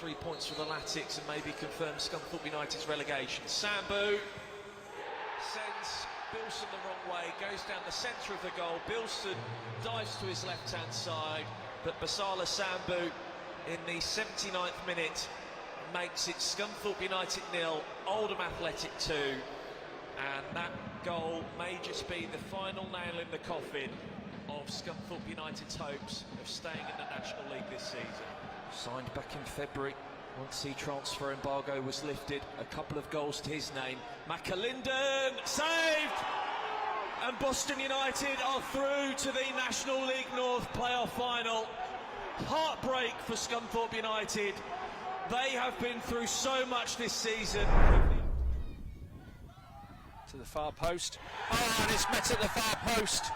3 points for the Latics and maybe confirm Scunthorpe United's relegation. Sambu sends Bilson the wrong way, goes down the centre of the goal. Bilson dives to his left-hand side, but Basala Sambu in the 79th minute makes it Scunthorpe United 0, Oldham Athletic 2, and that goal may just be the final nail in the coffin of Scunthorpe United's hopes of staying in the National League this season. Signed back in February, once the transfer embargo was lifted, a couple of goals to his name. McAlinden saved! And Boston United are through to the National League North playoff final. Heartbreak for Scunthorpe United. They have been through so much this season. To the far post. Oh, and it's met at the far post.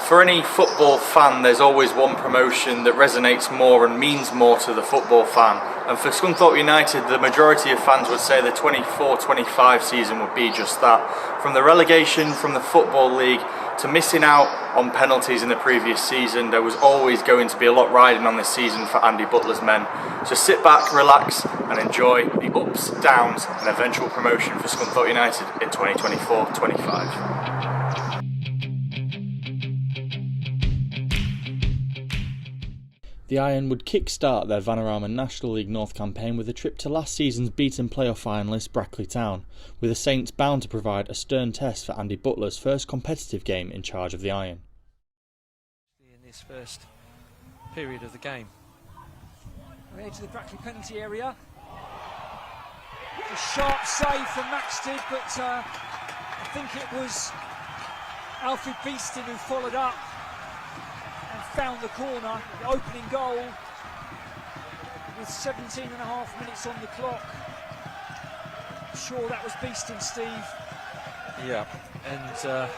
For any football fan, there's always one promotion that resonates more and means more to the football fan. And for Scunthorpe United, the majority of fans would say the 24-25 season would be just that. From the relegation from the Football League to missing out on penalties in the previous season, there was always going to be a lot riding on this season for Andy Butler's men. So sit back, relax and enjoy the ups, downs and eventual promotion for Scunthorpe United in 2024-25. The Iron would kick-start their Vanarama National League North campaign with a trip to last season's beaten playoff finalist Brackley Town, with the Saints bound to provide a stern test for Andy Butler's first competitive game in charge of the Iron. In this first period of the game. We're to the Brackley penalty area. A sharp save from Maxted, but I think it was Alfred Beeston who followed up and found the corner, the opening goal, with 17 and a half minutes on the clock. I'm sure that was Beeston, Steve. Yeah, and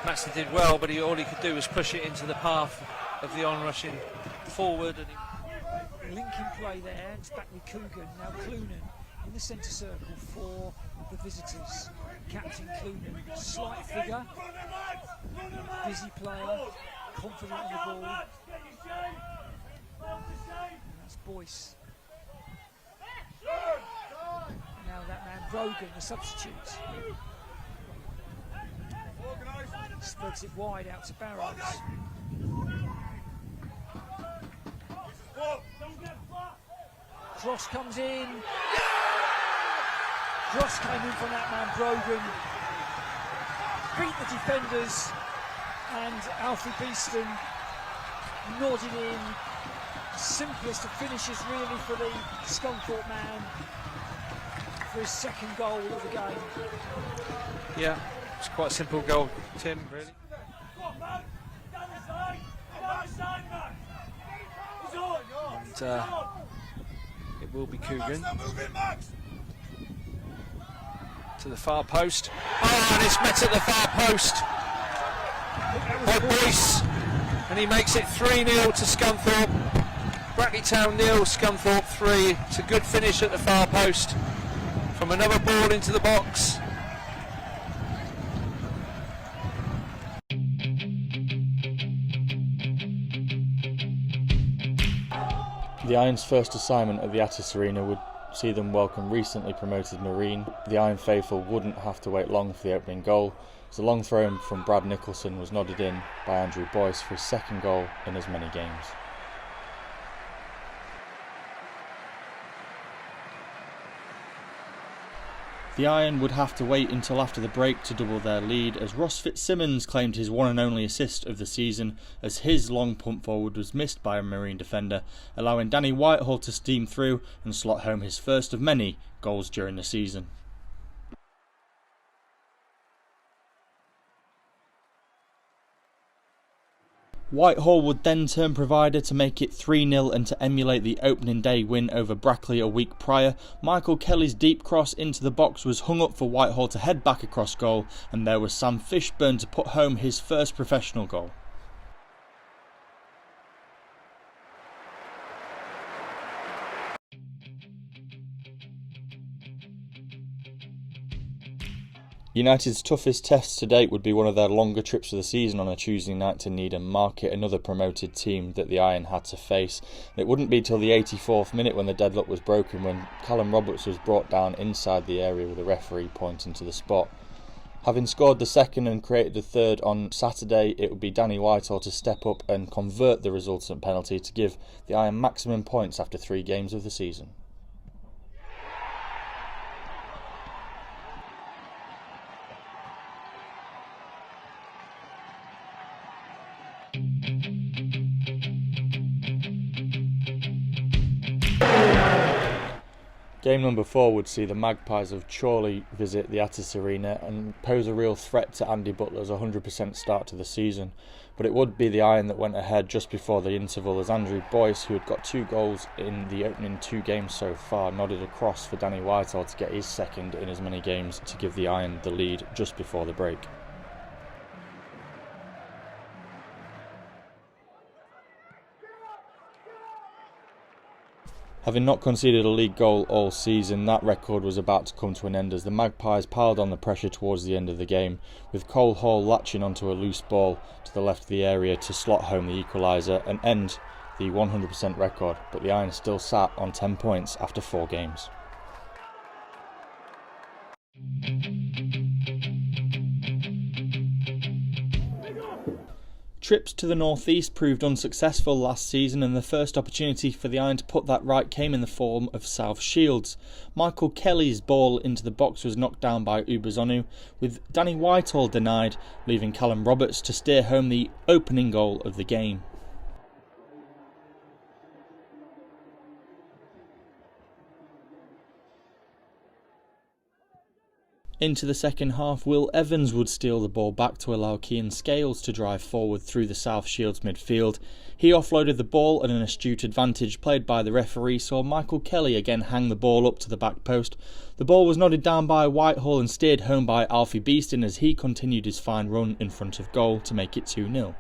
Maxton did well, but all he could do was push it into the path of the on-rushing forward. And linking play there, it's back with Coogan, now Clunan in the centre circle for the visitors. Captain Clunan, slight figure, busy player, confident on the ball. And that's Boyce. Now that man Brogan, the substitute, spreads it wide out to Barrows. Cross comes in. Cross came in from that man Brogan. Beat the defenders, and Alfie Beeston nodded in. Simplest of finishes really for the Scunthorpe man for his second goal of the game. Yeah, it's quite a simple goal, Tim, really. And it will be Coogan to the far post. Oh, and it's met at the far post by Boyce, and he makes it 3-0 to Scunthorpe. Brackley Town 0, Scunthorpe 3. It's a good finish at the far post from another ball into the box. The Iron's first assignment at the Attis Arena would see them welcome recently promoted Marine. The Iron faithful wouldn't have to wait long for the opening goal, as the long throw from Brad Nicholson was nodded in by Andrew Boyce for his second goal in as many games. The Iron would have to wait until after the break to double their lead, as Ross Fitzsimmons claimed his one and only assist of the season, as his long punt forward was missed by a Marine defender, allowing Danny Whitehall to steam through and slot home his first of many goals during the season. Whitehall would then turn provider to make it 3-0 and to emulate the opening day win over Brackley a week prior. Michael Kelly's deep cross into the box was hung up for Whitehall to head back across goal, and there was Sam Fishburn to put home his first professional goal. United's toughest test to date would be one of their longer trips of the season on a Tuesday night to Needham Market, another promoted team that the Iron had to face. And it wouldn't be till the 84th minute when the deadlock was broken, when Callum Roberts was brought down inside the area with a referee pointing to the spot. Having scored the second and created the third on Saturday, it would be Danny Whitehall to step up and convert the resultant penalty to give the Iron maximum points after 3 games of the season. Game number 4 would see the Magpies of Chorley visit the Attis Arena and pose a real threat to Andy Butler's 100% start to the season. But it would be the Iron that went ahead just before the interval, as Andrew Boyce, who had got 2 goals in the opening 2 games so far, nodded across for Danny Whitehall to get his second in as many games to give the Iron the lead just before the break. Having not conceded a league goal all season, that record was about to come to an end as the Magpies piled on the pressure towards the end of the game, with Cole Hall latching onto a loose ball to the left of the area to slot home the equaliser and end the 100% record, but the Iron still sat on 10 points after 4 games. Trips to the northeast proved unsuccessful last season, and the first opportunity for the Iron to put that right came in the form of South Shields. Michael Kelly's ball into the box was knocked down by Ubazonu, with Danny Whitehall denied, leaving Callum Roberts to steer home the opening goal of the game. Into the second half, Will Evans would steal the ball back to allow Cian Scales to drive forward through the South Shields midfield. He offloaded the ball, and an astute advantage played by the referee saw Michael Kelly again hang the ball up to the back post. The ball was nodded down by Whitehall and steered home by Alfie Beeston as he continued his fine run in front of goal to make it 2-0.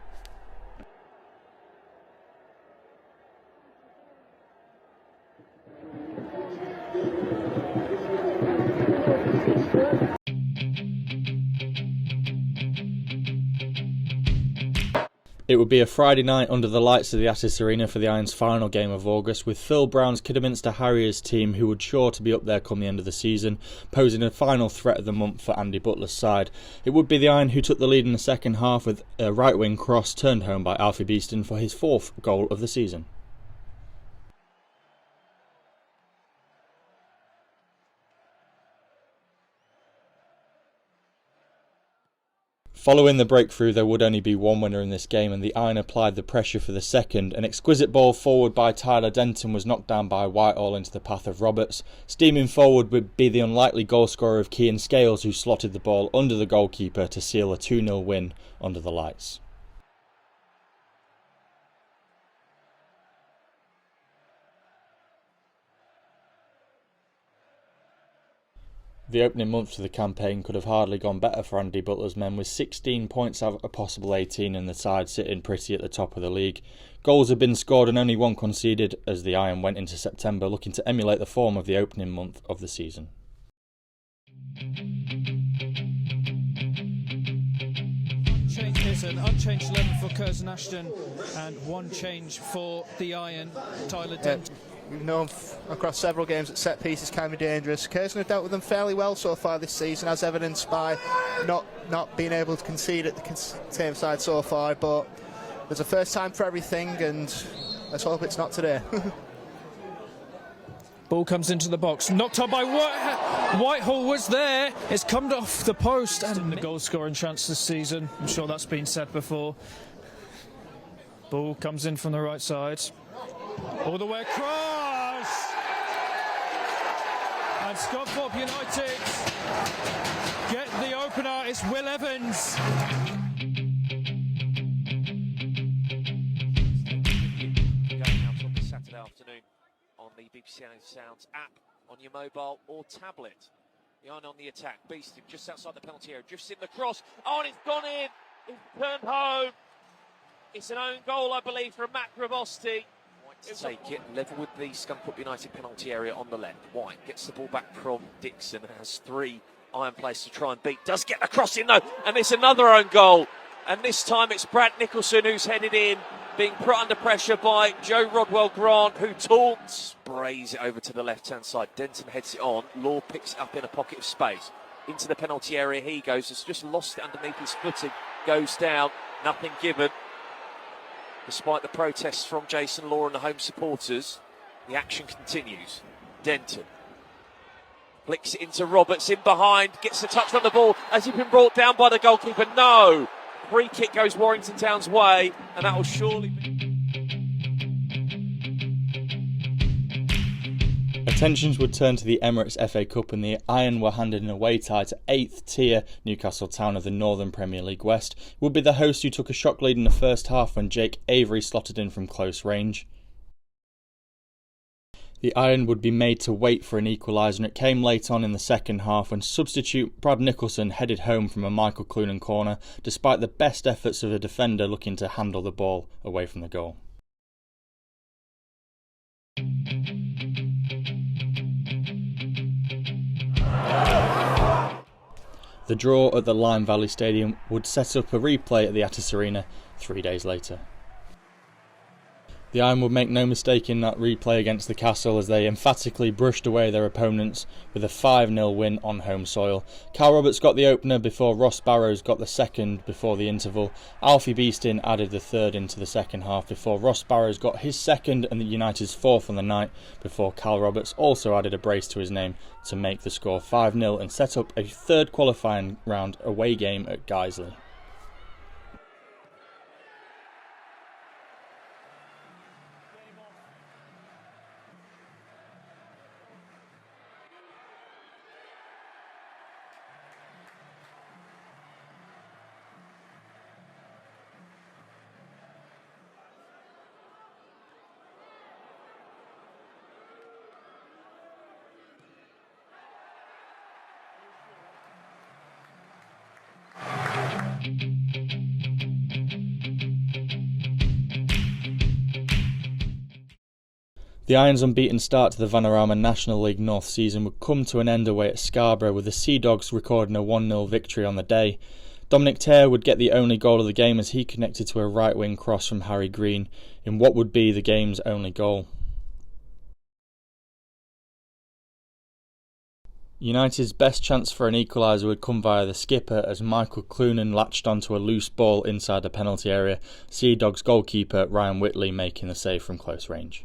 It would be a Friday night under the lights of the Attis Arena for the Iron's final game of August, with Phil Brown's Kidderminster Harriers team, who would sure to be up there come the end of the season, posing a final threat of the month for Andy Butler's side. It would be the Iron who took the lead in the second half with a right-wing cross turned home by Alfie Beeston for his 4th goal of the season. Following the breakthrough, there would only be one winner in this game, and the Iron applied the pressure for the second. An exquisite ball forward by Tyler Denton was knocked down by Whitehall into the path of Roberts. Steaming forward would be the unlikely goalscorer of Cian Scales, who slotted the ball under the goalkeeper to seal a 2-0 win under the lights. The opening months of the campaign could have hardly gone better for Andy Butler's men, with 16 points out of a possible 18 and the side sitting pretty at the top of the league. Goals had been scored and only one conceded as the Iron went into September looking to emulate the form of the opening month of the season. There's an unchanged 11 for Curzon Ashton and one change for the Iron, Tyler Dent. We've known across several games that set pieces can be dangerous. Curzon have dealt with them fairly well so far this season, as evidenced by not being able to concede at the same side so far, but there's a first time for everything, and let's hope it's not today. Ball comes into the box, knocked on by Whitehall was there. It's come off the post and the goal scoring chance this season. I'm sure that's been said before. Ball comes in from the right side, all the way across, and Scunthorpe United get the opener. It's Will Evans. Going out on this Saturday afternoon on the BBC Sounds app, on your mobile or tablet. The Iron on the attack. Beastie just outside the penalty area. Drifts in the cross. Oh, and it's gone in. It's turned home. It's an own goal, I believe, from Matt Gravosti. White to take it. Level with the Scunthorpe United penalty area on the left. White gets the ball back from Dixon and has 3 Iron players to try and beat. Does get the cross in, though. And it's another own goal. And this time it's Brad Nicholson who's headed in, being put under pressure by Joe Rodwell-Grant, who taunts, sprays it over to the left-hand side. Denton heads it on. Law picks it up in a pocket of space. Into the penalty area he goes. Has just lost it underneath his footing. Goes down. Nothing given. Despite the protests from Jason Law and the home supporters, the action continues. Denton flicks it into Roberts, in behind, gets the touch on the ball. Has he been brought down by the goalkeeper? No. Free kick goes Warrington Town's way, and that will surely be... Attentions would turn to the Emirates FA Cup, and the Iron were handed an away tie to 8th tier Newcastle Town of the Northern Premier League West. It would be the host who took a shock lead in the first half when Jake Avery slotted in from close range. The Iron would be made to wait for an equaliser, and it came late on in the second half when substitute Brad Nicholson headed home from a Michael Clunan corner, despite the best efforts of a defender looking to handle the ball away from the goal. The draw at the Lyme Valley Stadium would set up a replay at the Attis Arena 3 days later. The Iron would make no mistake in that replay against the Castle as they emphatically brushed away their opponents with a 5-0 win on home soil. Cal Roberts got the opener before Ross Barrows got the second before the interval. Alfie Beeston added the third into the second half before Ross Barrows got his second and the United's fourth on the night before Cal Roberts also added a brace to his name to make the score 5-0 and set up a third qualifying round away game at Guiseley. The Irons' unbeaten start to the Vanarama National League North season would come to an end away at Scarborough, with the Sea Dogs recording a 1-0 victory on the day. Dominic Tare would get the only goal of the game as he connected to a right-wing cross from Harry Green in what would be the game's only goal. United's best chance for an equaliser would come via the skipper as Michael Clunan latched onto a loose ball inside the penalty area, Sea Dogs goalkeeper Ryan Whitley making the save from close range.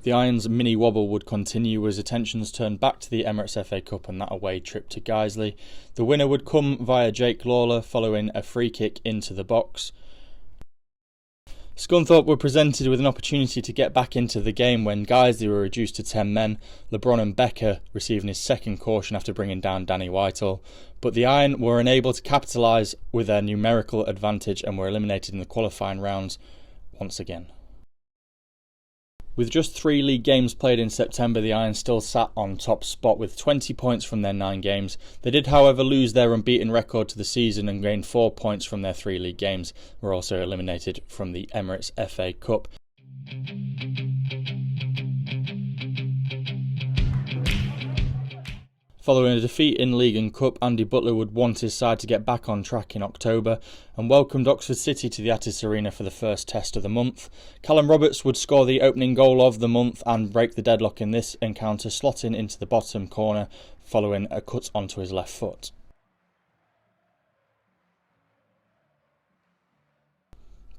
The Irons' mini wobble would continue as attentions turned back to the Emirates FA Cup and that away trip to Guiseley. The winner would come via Jake Lawler following a free kick into the box. Scunthorpe were presented with an opportunity to get back into the game when Guiseley were reduced to 10 men, LeBron and Becker receiving his second caution after bringing down Danny Whitehall. But the Iron were unable to capitalise with their numerical advantage and were eliminated in the qualifying rounds once again. With just 3 league games played in September, the Iron still sat on top spot with 20 points from their 9 games. They did, however, lose their unbeaten record to the season and gained 4 points from their 3 league games. Were also eliminated from the Emirates FA Cup. Following a defeat in League and Cup, Andy Butler would want his side to get back on track in October and welcomed Oxford City to the Attis Arena for the first test of the month. Callum Roberts would score the opening goal of the month and break the deadlock in this encounter, slotting into the bottom corner following a cut onto his left foot.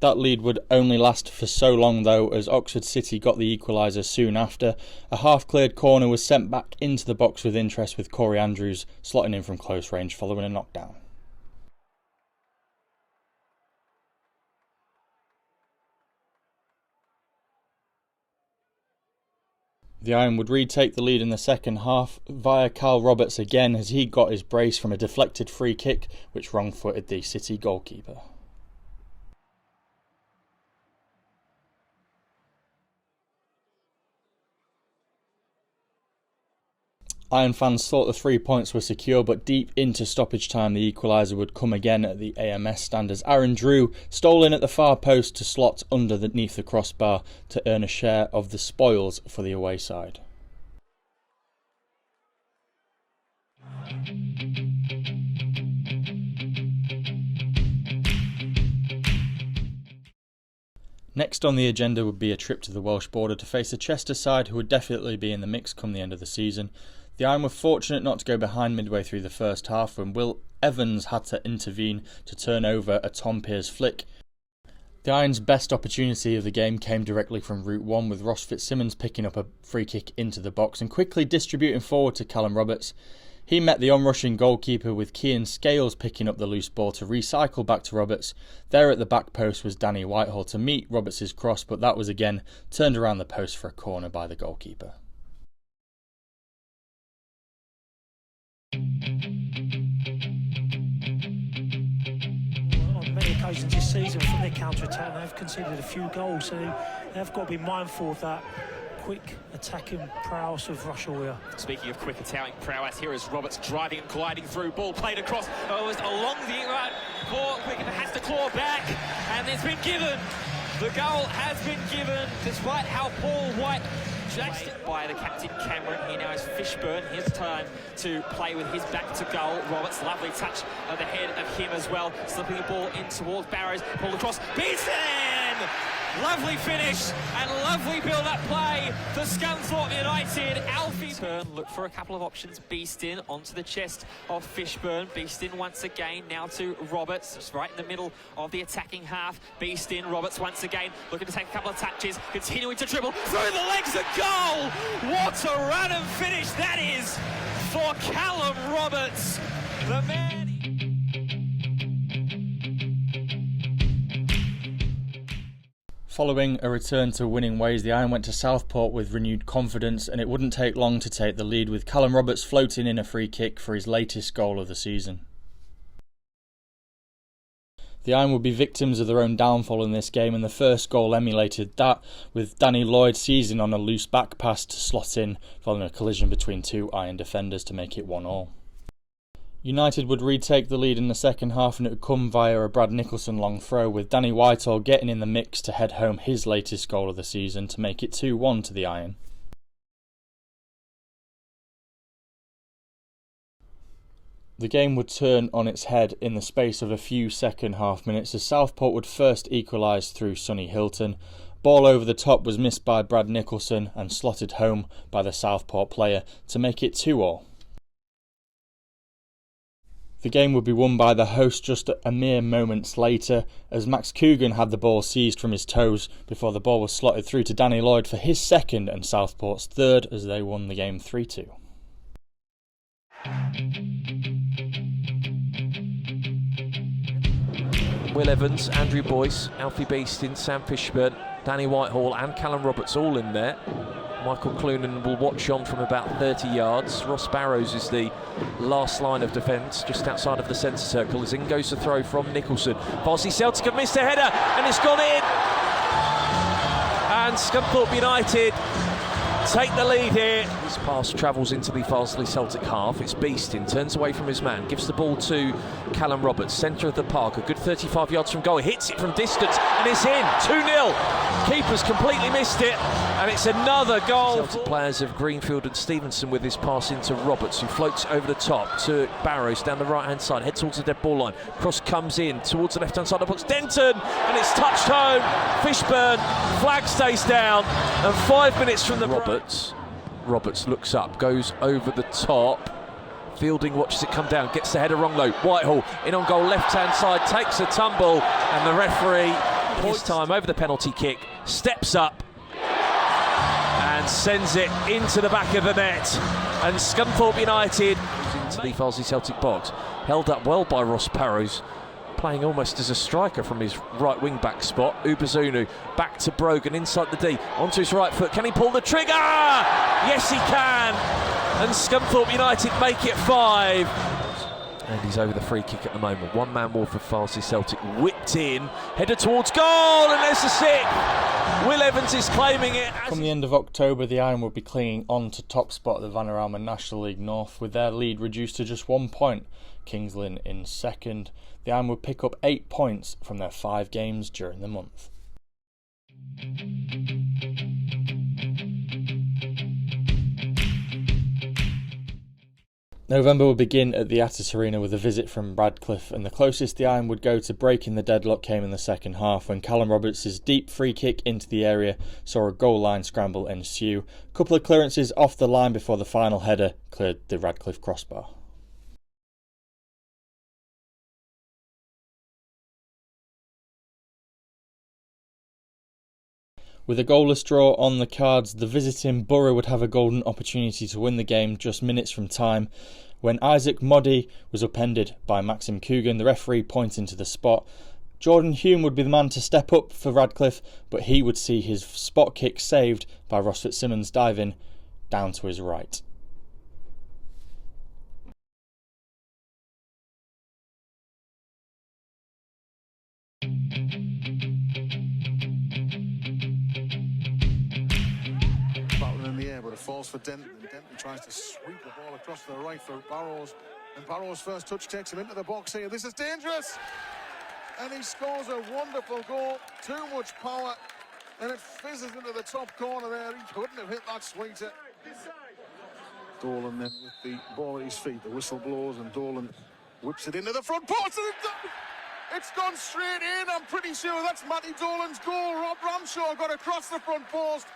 That lead would only last for so long though, as Oxford City got the equaliser soon after. A half-cleared corner was sent back into the box with interest, with Corey Andrews slotting in from close range following a knockdown. The Iron would retake the lead in the second half via Cal Roberts again, as he got his brace from a deflected free kick which wrong-footed the City goalkeeper. Iron fans thought the 3 points were secure, but deep into stoppage time the equaliser would come again at the AMS stand as Aaron Drew stole in at the far post to slot underneath the crossbar to earn a share of the spoils for the away side. Next on the agenda would be a trip to the Welsh border to face a Chester side who would definitely be in the mix come the end of the season. The Iron were fortunate not to go behind midway through the first half when Will Evans had to intervene to turn over a Tom Pearce flick. The Iron's best opportunity of the game came directly from Route 1, with Ross Fitzsimmons picking up a free kick into the box and quickly distributing forward to Callum Roberts. He met the onrushing goalkeeper, with Cian Scales picking up the loose ball to recycle back to Roberts. There at the back post was Danny Whitehall to meet Roberts' cross, but that was again turned around the post for a corner by the goalkeeper. On many occasions this season from their counter-attack they've conceded a few goals, so they've got to be mindful of that quick attacking prowess of Russell here. Speaking of quick attacking prowess, here is Roberts driving and gliding through, ball played across, along the right, Quicken has to claw back, and it's been given. The goal has been given, despite how Paul White judged it by the captain Cameron. Here now is Fishburn, his turn to play with his back to goal. Roberts, lovely touch at the head of him as well, slipping the ball in towards Barrows, pulled across, Beeston! Lovely finish and lovely build-up play for Scunthorpe United. Alfie turn, look for a couple of options. Beeston onto the chest of Fishburn. Beeston once again now to Roberts, just right in the middle of the attacking half. Beeston, Roberts once again looking to take a couple of touches, continuing to dribble through the legs of goal. What a run and finish that is for Callum Roberts, the man. Following a return to winning ways, the Iron went to Southport with renewed confidence, and it wouldn't take long to take the lead, with Callum Roberts floating in a free kick for his latest goal of the season. The Iron would be victims of their own downfall in this game, and the first goal emulated that, with Danny Lloyd seizing on a loose back pass to slot in following a collision between two Iron defenders to make it 1-1. United would retake the lead in the second half, and it would come via a Brad Nicholson long throw, with Danny Whitehall getting in the mix to head home his latest goal of the season to make it 2-1 to the Iron. The game would turn on its head in the space of a few second half minutes as Southport would first equalise through Sonny Hilton. Ball over the top was missed by Brad Nicholson and slotted home by the Southport player to make it 2-2. The game would be won by the host just a mere moments later, as Max Coogan had the ball seized from his toes before the ball was slotted through to Danny Lloyd for his second and Southport's third, as they won the game 3-2. Will Evans, Andrew Boyce, Alfie Beeston, Sam Fishburn, Danny Whitehall and Callum Roberts all in there. Michael Clunan will watch on from about 30 yards. Ross Barrows is the last line of defence, just outside of the centre circle. As in goes the throw from Nicholson. Farsley Celtic have missed a header, and it's gone in. And Scunthorpe United take the lead here. This pass travels into the Farsley Celtic half. It's Beeston, turns away from his man, gives the ball to Callum Roberts, centre of the park, a good 35 yards from goal. He hits it from distance, and it's in. 2-0. Keeper's completely missed it, and it's another goal. Celtic players of Greenfield and Stevenson with this pass into Roberts, who floats over the top to Barrows down the right-hand side, heads towards the dead ball line. Cross comes in towards the left-hand side of the box. Denton, and it's touched home. Fishburn, flag stays down, and 5 minutes from the Roberts looks up, goes over the top. Fielding watches it come down, gets the header wrong low. Whitehall in on goal, left-hand side, takes a tumble, and the referee This time over the penalty kick, steps up and sends it into the back of the net. And Scunthorpe United into the Farsley Celtic box. Held up well by Ross Barrows, playing almost as a striker from his right wing back spot. Ubazunu back to Brogan inside the D, onto his right foot. Can he pull the trigger? Yes, he can. And Scunthorpe United make it 5. And he's over the free kick at the moment. One man wall for Farsley Celtic, whipped in, headed towards goal, and there's the 6. Will Evans is claiming it. Come the end of October, the Iron will be clinging on to top spot of the Vanarama National League North, with their lead reduced to just 1 point. Kings Lynn in second. The Iron will pick up 8 points from their 5 games during the month. November will begin at the Attis Arena with a visit from Radcliffe, and the closest the Iron would go to breaking the deadlock came in the second half when Callum Roberts' deep free kick into the area saw a goal line scramble ensue. A couple of clearances off the line before the final header cleared the Radcliffe crossbar. With a goalless draw on the cards, the visiting Borough would have a golden opportunity to win the game just minutes from time when Isaac Moddy was upended by Maxim Coogan, the referee pointing to the spot. Jordan Hume would be the man to step up for Radcliffe, but he would see his spot kick saved by Ross Fitzsimmons diving down to his right. It falls for Denton, and Denton tries to sweep the ball across to the right for Barrows, and Barrows' first touch takes him into the box here. This is dangerous, and he scores a wonderful goal. Too much power, and it fizzes into the top corner there. He couldn't have hit that sweeter. Dolan then with the ball at his feet. The whistle blows, and Dolan whips it into the front post, and it's gone straight in. I'm pretty sure that's Matty Dolan's goal. Rob Ramshaw got across the front post.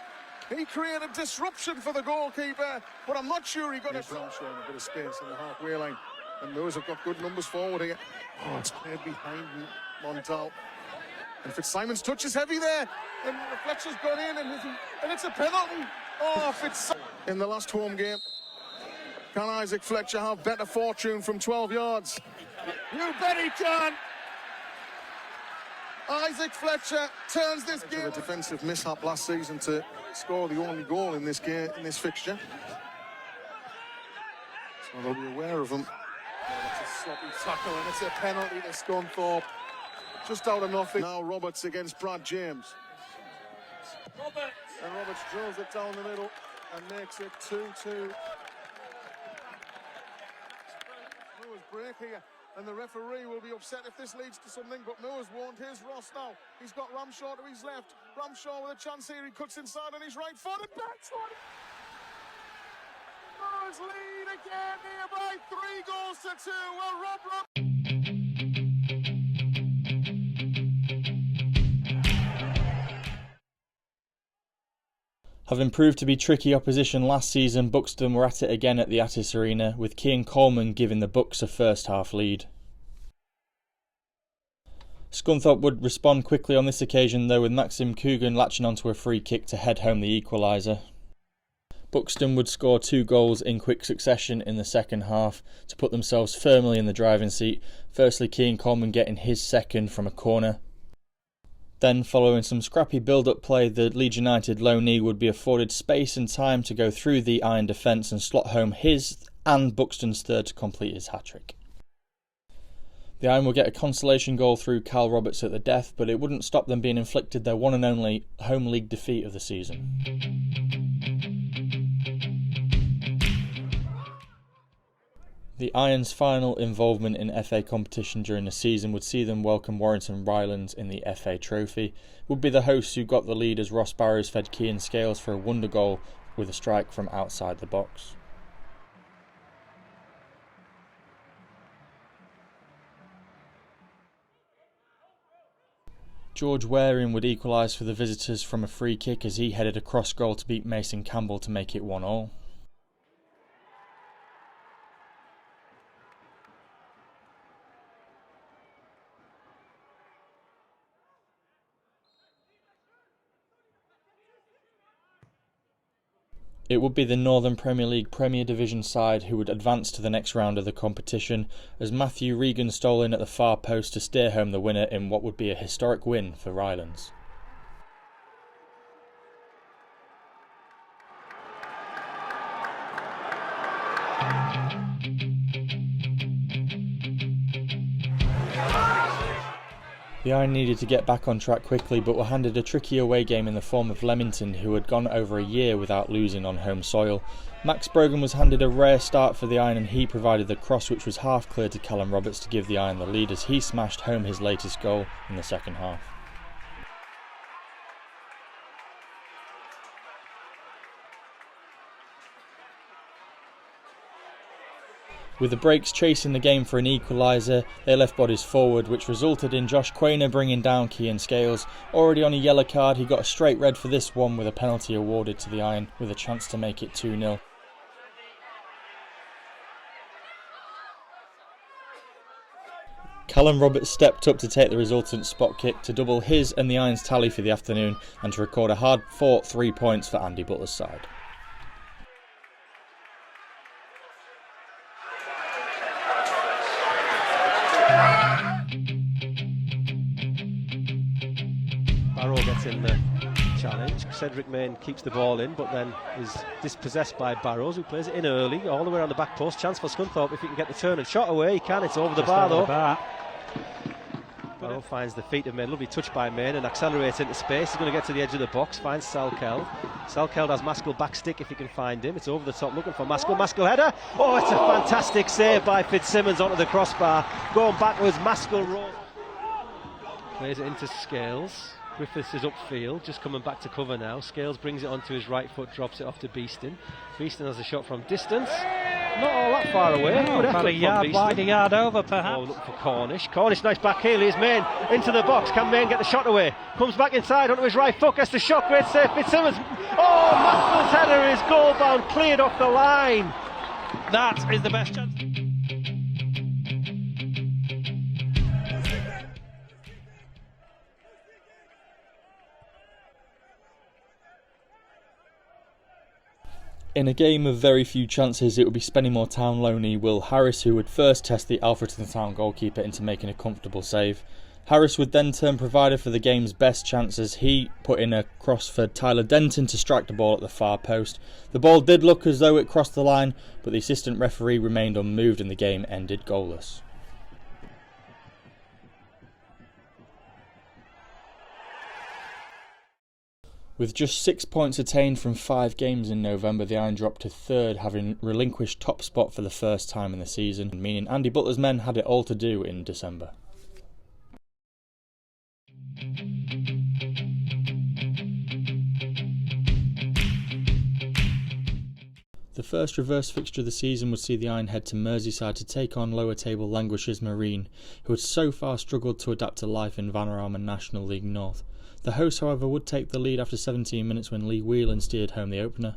He created disruption for the goalkeeper, but I'm not sure he got it. Ramshaw in a bit of space in the halfway line, and those have got good numbers forward here. Oh, it's played behind Montal. And Fitzsimon's touch is heavy there, and Fletcher's gone in, and it's a penalty. Oh, in the last home game. Can Isaac Fletcher have better fortune from 12 yards? You bet he can! Isaac Fletcher turns this game. A defensive mishap last season to score the only goal in this game, in this fixture. So they'll be aware of him. Oh, it's a sloppy tackle, and it's a penalty to Scunthorpe. Just out of nothing. Now Roberts against Brad James. And Roberts drills it down the middle and makes it 2-2. Moores break here, and the referee will be upset if this leads to something, but Moores won't. Here's Ross now. He's got Ramshaw to his left. Ramshaw with a chance here. He cuts inside on his right foot and backs one. Moores lead again here by 3 goals to 2. Well, Rob. Having proved to be tricky opposition last season, Buxton were at it again at the Attis Arena, with Cian Coleman giving the Bucks a first half lead. Scunthorpe would respond quickly on this occasion though, with Maxim Coogan latching onto a free kick to head home the equaliser. Buxton would score 2 goals in quick succession in the second half to put themselves firmly in the driving seat, firstly Cian Coleman getting his second from a corner. Then, following some scrappy build-up play, the Leeds United low knee would be afforded space and time to go through the Iron defence and slot home his and Buxton's third to complete his hat-trick. The Iron will get a consolation goal through Cal Roberts at the death, but it wouldn't stop them being inflicted their one and only home league defeat of the season. The Iron's final involvement in FA competition during the season would see them welcome Warrington Rylands in the FA Trophy. It would be the hosts who got the lead as Ross Barrows fed Cian Scales for a wonder goal with a strike from outside the box. George Waring would equalise for the visitors from a free kick as he headed a cross goal to beat Mason Campbell to make it 1-1. It would be the Northern Premier League Premier Division side who would advance to the next round of the competition, as Matthew Regan stole in at the far post to steer home the winner in what would be a historic win for Rylands. The Iron needed to get back on track quickly, but were handed a tricky away game in the form of Leamington, who had gone over a year without losing on home soil. Max Brogan was handed a rare start for the Iron, and he provided the cross which was half cleared to Callum Roberts to give the Iron the lead as he smashed home his latest goal in the second half. With the breaks chasing the game for an equaliser, they left bodies forward, which resulted in Josh Quainer bringing down Cian Scales. Already on a yellow card, he got a straight red for this one, with a penalty awarded to the Iron with a chance to make it 2-0. Callum Roberts stepped up to take the resultant spot kick to double his and the Iron's tally for the afternoon and to record a hard-fought 3 points for Andy Butler's side. Barrow gets in the challenge. Cedric Main keeps the ball in, but then is dispossessed by Barrows, who plays it in early, all the way around the back post. Chance for Scunthorpe if he can get the turn and shot away. He can, it's over the bar though. Barrow finds the feet of Main, lovely touch by Main, and accelerates into space. He's going to get to the edge of the box, finds Salkeld. Salkeld has Maskell back stick if he can find him. It's over the top looking for Maskell. Maskell header. Oh, it's a fantastic save by Fitzsimmons onto the crossbar. Going backwards, Maskell rolls. Plays it into Scales. Griffiths is upfield, just coming back to cover now. Scales brings it onto his right foot, drops it off to Beeston. Beeston has a shot from distance. Not all that far away. No, about a yard wide, a yard over perhaps. Oh, looking for Cornish. Cornish, nice back heel. Here's Main into the box. Can Main get the shot away? Comes back inside onto his right foot, gets the shot. Great save. Fitzsimmons. Oh, Maskell's header is goal bound, cleared off the line. That is the best chance. In a game of very few chances, it would be Spennymoor Town loanee Will Harris who would first test the Alfreton Town goalkeeper into making a comfortable save. Harris would then turn provider for the game's best chances. He put in a cross for Tyler Denton to strike the ball at the far post. The ball did look as though it crossed the line, but the assistant referee remained unmoved and the game ended goalless. With just 6 points attained from 5 games in November, the Iron dropped to third, having relinquished top spot for the first time in the season, meaning Andy Butler's men had it all to do in December. The first reverse fixture of the season would see the Iron head to Merseyside to take on lower table Lancashire's Marine, who had so far struggled to adapt to life in Vanarama and National League North. The hosts, however, would take the lead after 17 minutes when Lee Whelan steered home the opener.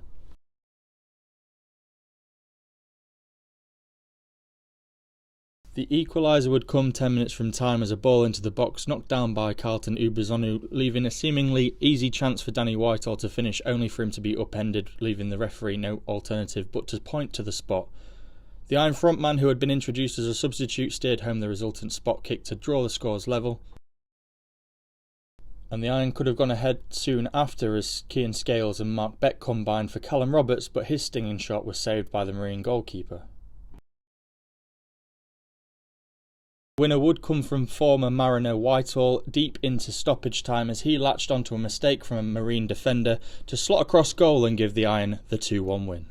The equaliser would come 10 minutes from time as a ball into the box knocked down by Carlton Ubezonu, leaving a seemingly easy chance for Danny Whitehall to finish, only for him to be upended, leaving the referee no alternative but to point to the spot. The Iron frontman, who had been introduced as a substitute, steered home the resultant spot kick to draw the scores level. And the Iron could have gone ahead soon after as Cian Scales and Mark Beck combined for Callum Roberts, but his stinging shot was saved by the Marine goalkeeper. The winner would come from former Mariner Whitehall deep into stoppage time as he latched onto a mistake from a Marine defender to slot across goal and give the Iron the 2-1 win.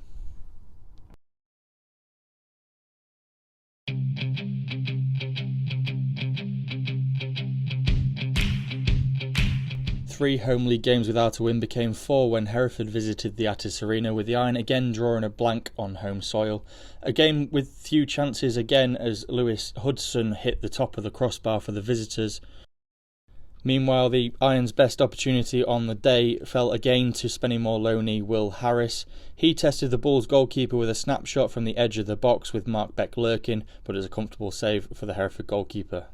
Three home league games without a win became 4 when Hereford visited the Attis Arena, with the Iron again drawing a blank on home soil. A game with few chances again as Lewis Hudson hit the top of the crossbar for the visitors. Meanwhile, the Iron's best opportunity on the day fell again to Spennymoor loanee Will Harris. He tested the Bulls goalkeeper with a snapshot from the edge of the box with Mark Beck lurking, but it was a comfortable save for the Hereford goalkeeper.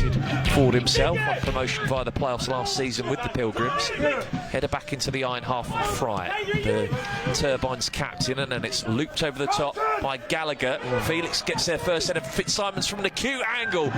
United forward himself on promotion via the playoffs last season with the Pilgrims. Header back into the iron half from Fry, the Turbines captain, and then it's looped over the top by Gallagher. Felix gets there first header. Fitzsimons from an acute angle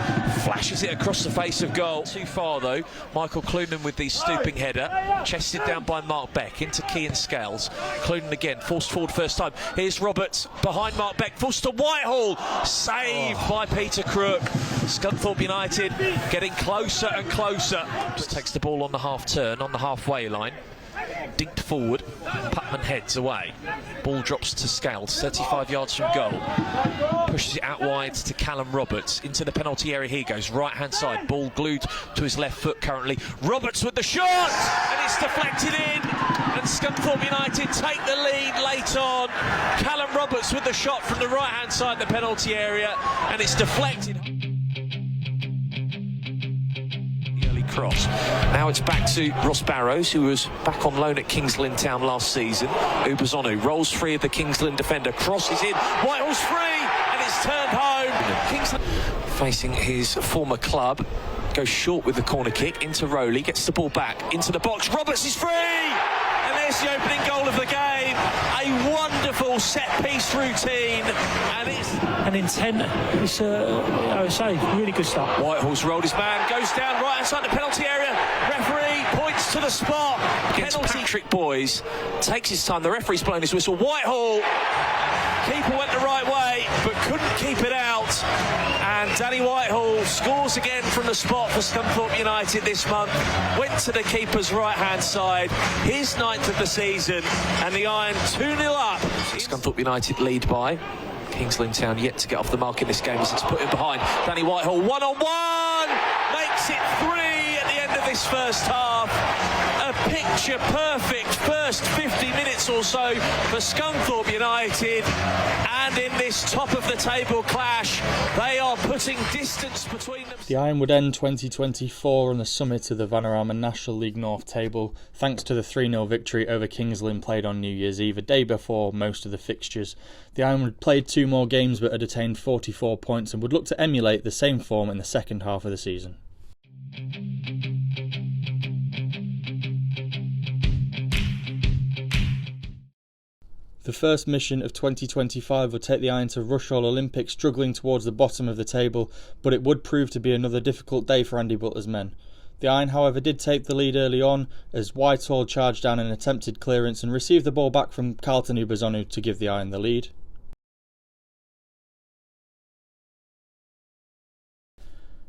flashes it across the face of goal. Too far though. Michael Clunan with the stooping header, chested down by Mark Beck into Kean Scales. Clunan again forced forward first time. Here's Roberts behind Mark Beck, forced to Whitehall, saved by Peter Crook. Scunthorpe United getting closer and closer. Just takes the ball on the half turn, on the halfway line. Dinked forward, Putman heads away. Ball drops to Scales, 35 yards from goal. Pushes it out wide to Callum Roberts. Into the penalty area he goes, right hand side. Ball glued to his left foot currently. Roberts with the shot! And it's deflected in. And Scunthorpe United take the lead late on. Callum Roberts with the shot from the right hand side of the penalty area. And it's deflected. Cross. Now it's back to Ross Barrows, who was back on loan at Kings Lynn Town last season. Ubazonu rolls free of the Kings Lynn defender, crosses in, Whitehall's free, and it's turned home. Kings Lynn facing his former club, goes short with the corner kick into Rowley, gets the ball back into the box. Roberts is free, and there's the opening goal of the game. A wonderful set-piece routine, and it's an intent. It's I would say really good start. Whitehall's rolled his man, goes down right inside the penalty area. Referee points to the spot. Penalty. Patrick Boys takes his time. The referee's blown his whistle. Whitehall, keeper went the right way but couldn't keep it out. And Danny Whitehall scores again from the spot for Scunthorpe United this month. Went to the keeper's right-hand side. His 9th of the season, and the Iron 2-0 up. Scunthorpe United lead by. Kings Lynn Town yet to get off the mark in this game as it's put in behind. Danny Whitehall, one-on-one! Makes it 3 at the end of this first half. A picture-perfect first 50 minutes or so for Scunthorpe United. And in this top-of-the-table clash, they are putting distance between them. The Iron would end 2024 on the summit of the Vanarama National League North table, thanks to the 3-0 victory over Kings Lynn played on New Year's Eve, a day before most of the fixtures. The Iron would played 2 more games but had attained 44 points and would look to emulate the same form in the second half of the season. The first mission of 2025 would take the Iron to Rushall Olympic, struggling towards the bottom of the table, but it would prove to be another difficult day for Andy Butler's men. The Iron, however, did take the lead early on as Whitehall charged down an attempted clearance and received the ball back from Carlton Ubazonu to give the Iron the lead.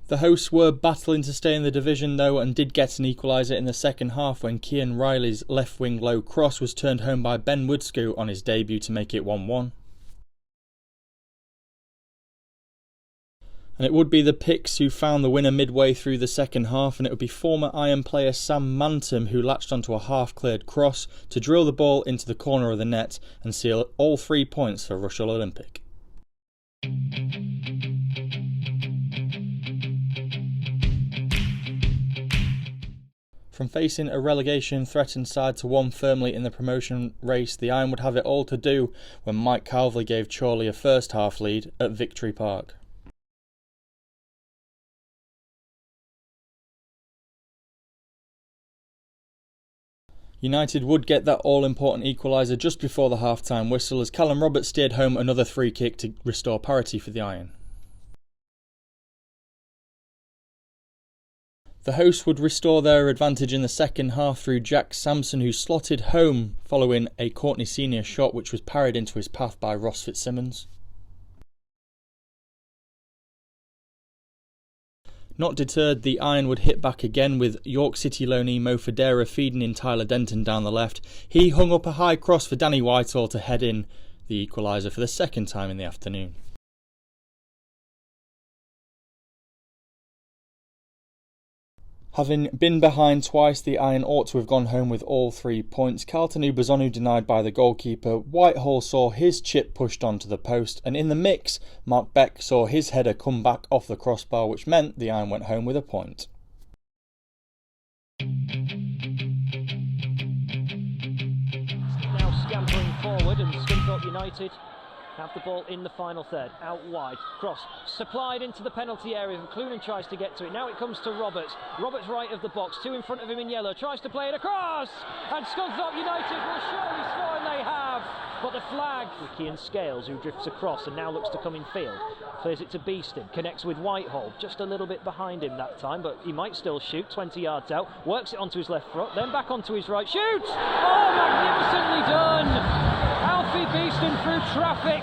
The hosts were battling to stay in the division though, and did get an equaliser in the second half when Cian Riley's left wing low cross was turned home by Ben Woodscoo on his debut to make it 1-1. And it would be the Picks who found the winner midway through the second half, and it would be former Iron player Sam Mantum who latched onto a half-cleared cross to drill the ball into the corner of the net and seal all 3 points for Rushall Olympic. From facing a relegation-threatened side to one firmly in the promotion race, the Iron would have it all to do when Mike Calverley gave Chorley a first-half lead at Victory Park. United would get that all-important equaliser just before the half-time whistle as Callum Roberts steered home another free kick to restore parity for the Iron. The hosts would restore their advantage in the second half through Jack Sampson, who slotted home following a Courtney Senior shot which was parried into his path by Ross Fitzsimmons. Not deterred, the Iron would hit back again with York City loanee Mo Federa feeding in Tyler Denton down the left. He hung up a high cross for Danny Whitehall to head in the equaliser for the second time in the afternoon. Having been behind twice, the Iron ought to have gone home with all 3 points. Carlton Ubazonu denied by the goalkeeper. Whitehall saw his chip pushed onto the post, and in the mix, Mark Beck saw his header come back off the crossbar, which meant the Iron went home with a point. Now scampering forward, and Scunthorpe United have the ball in the final third, out wide, cross, supplied into the penalty area, and Clunan tries to get to it. Now it comes to Roberts. Roberts right of the box, two in front of him in yellow, tries to play it across, and Scunthorpe United will surely score, and they have. But the flag, Ricky and Scales, who drifts across and now looks to come in field, clears it to Beeston, connects with Whitehall, just a little bit behind him that time, but he might still shoot, 20 yards out, works it onto his left foot, then back onto his right, shoots! Oh, magnificently done! Alfie Beeston through traffic,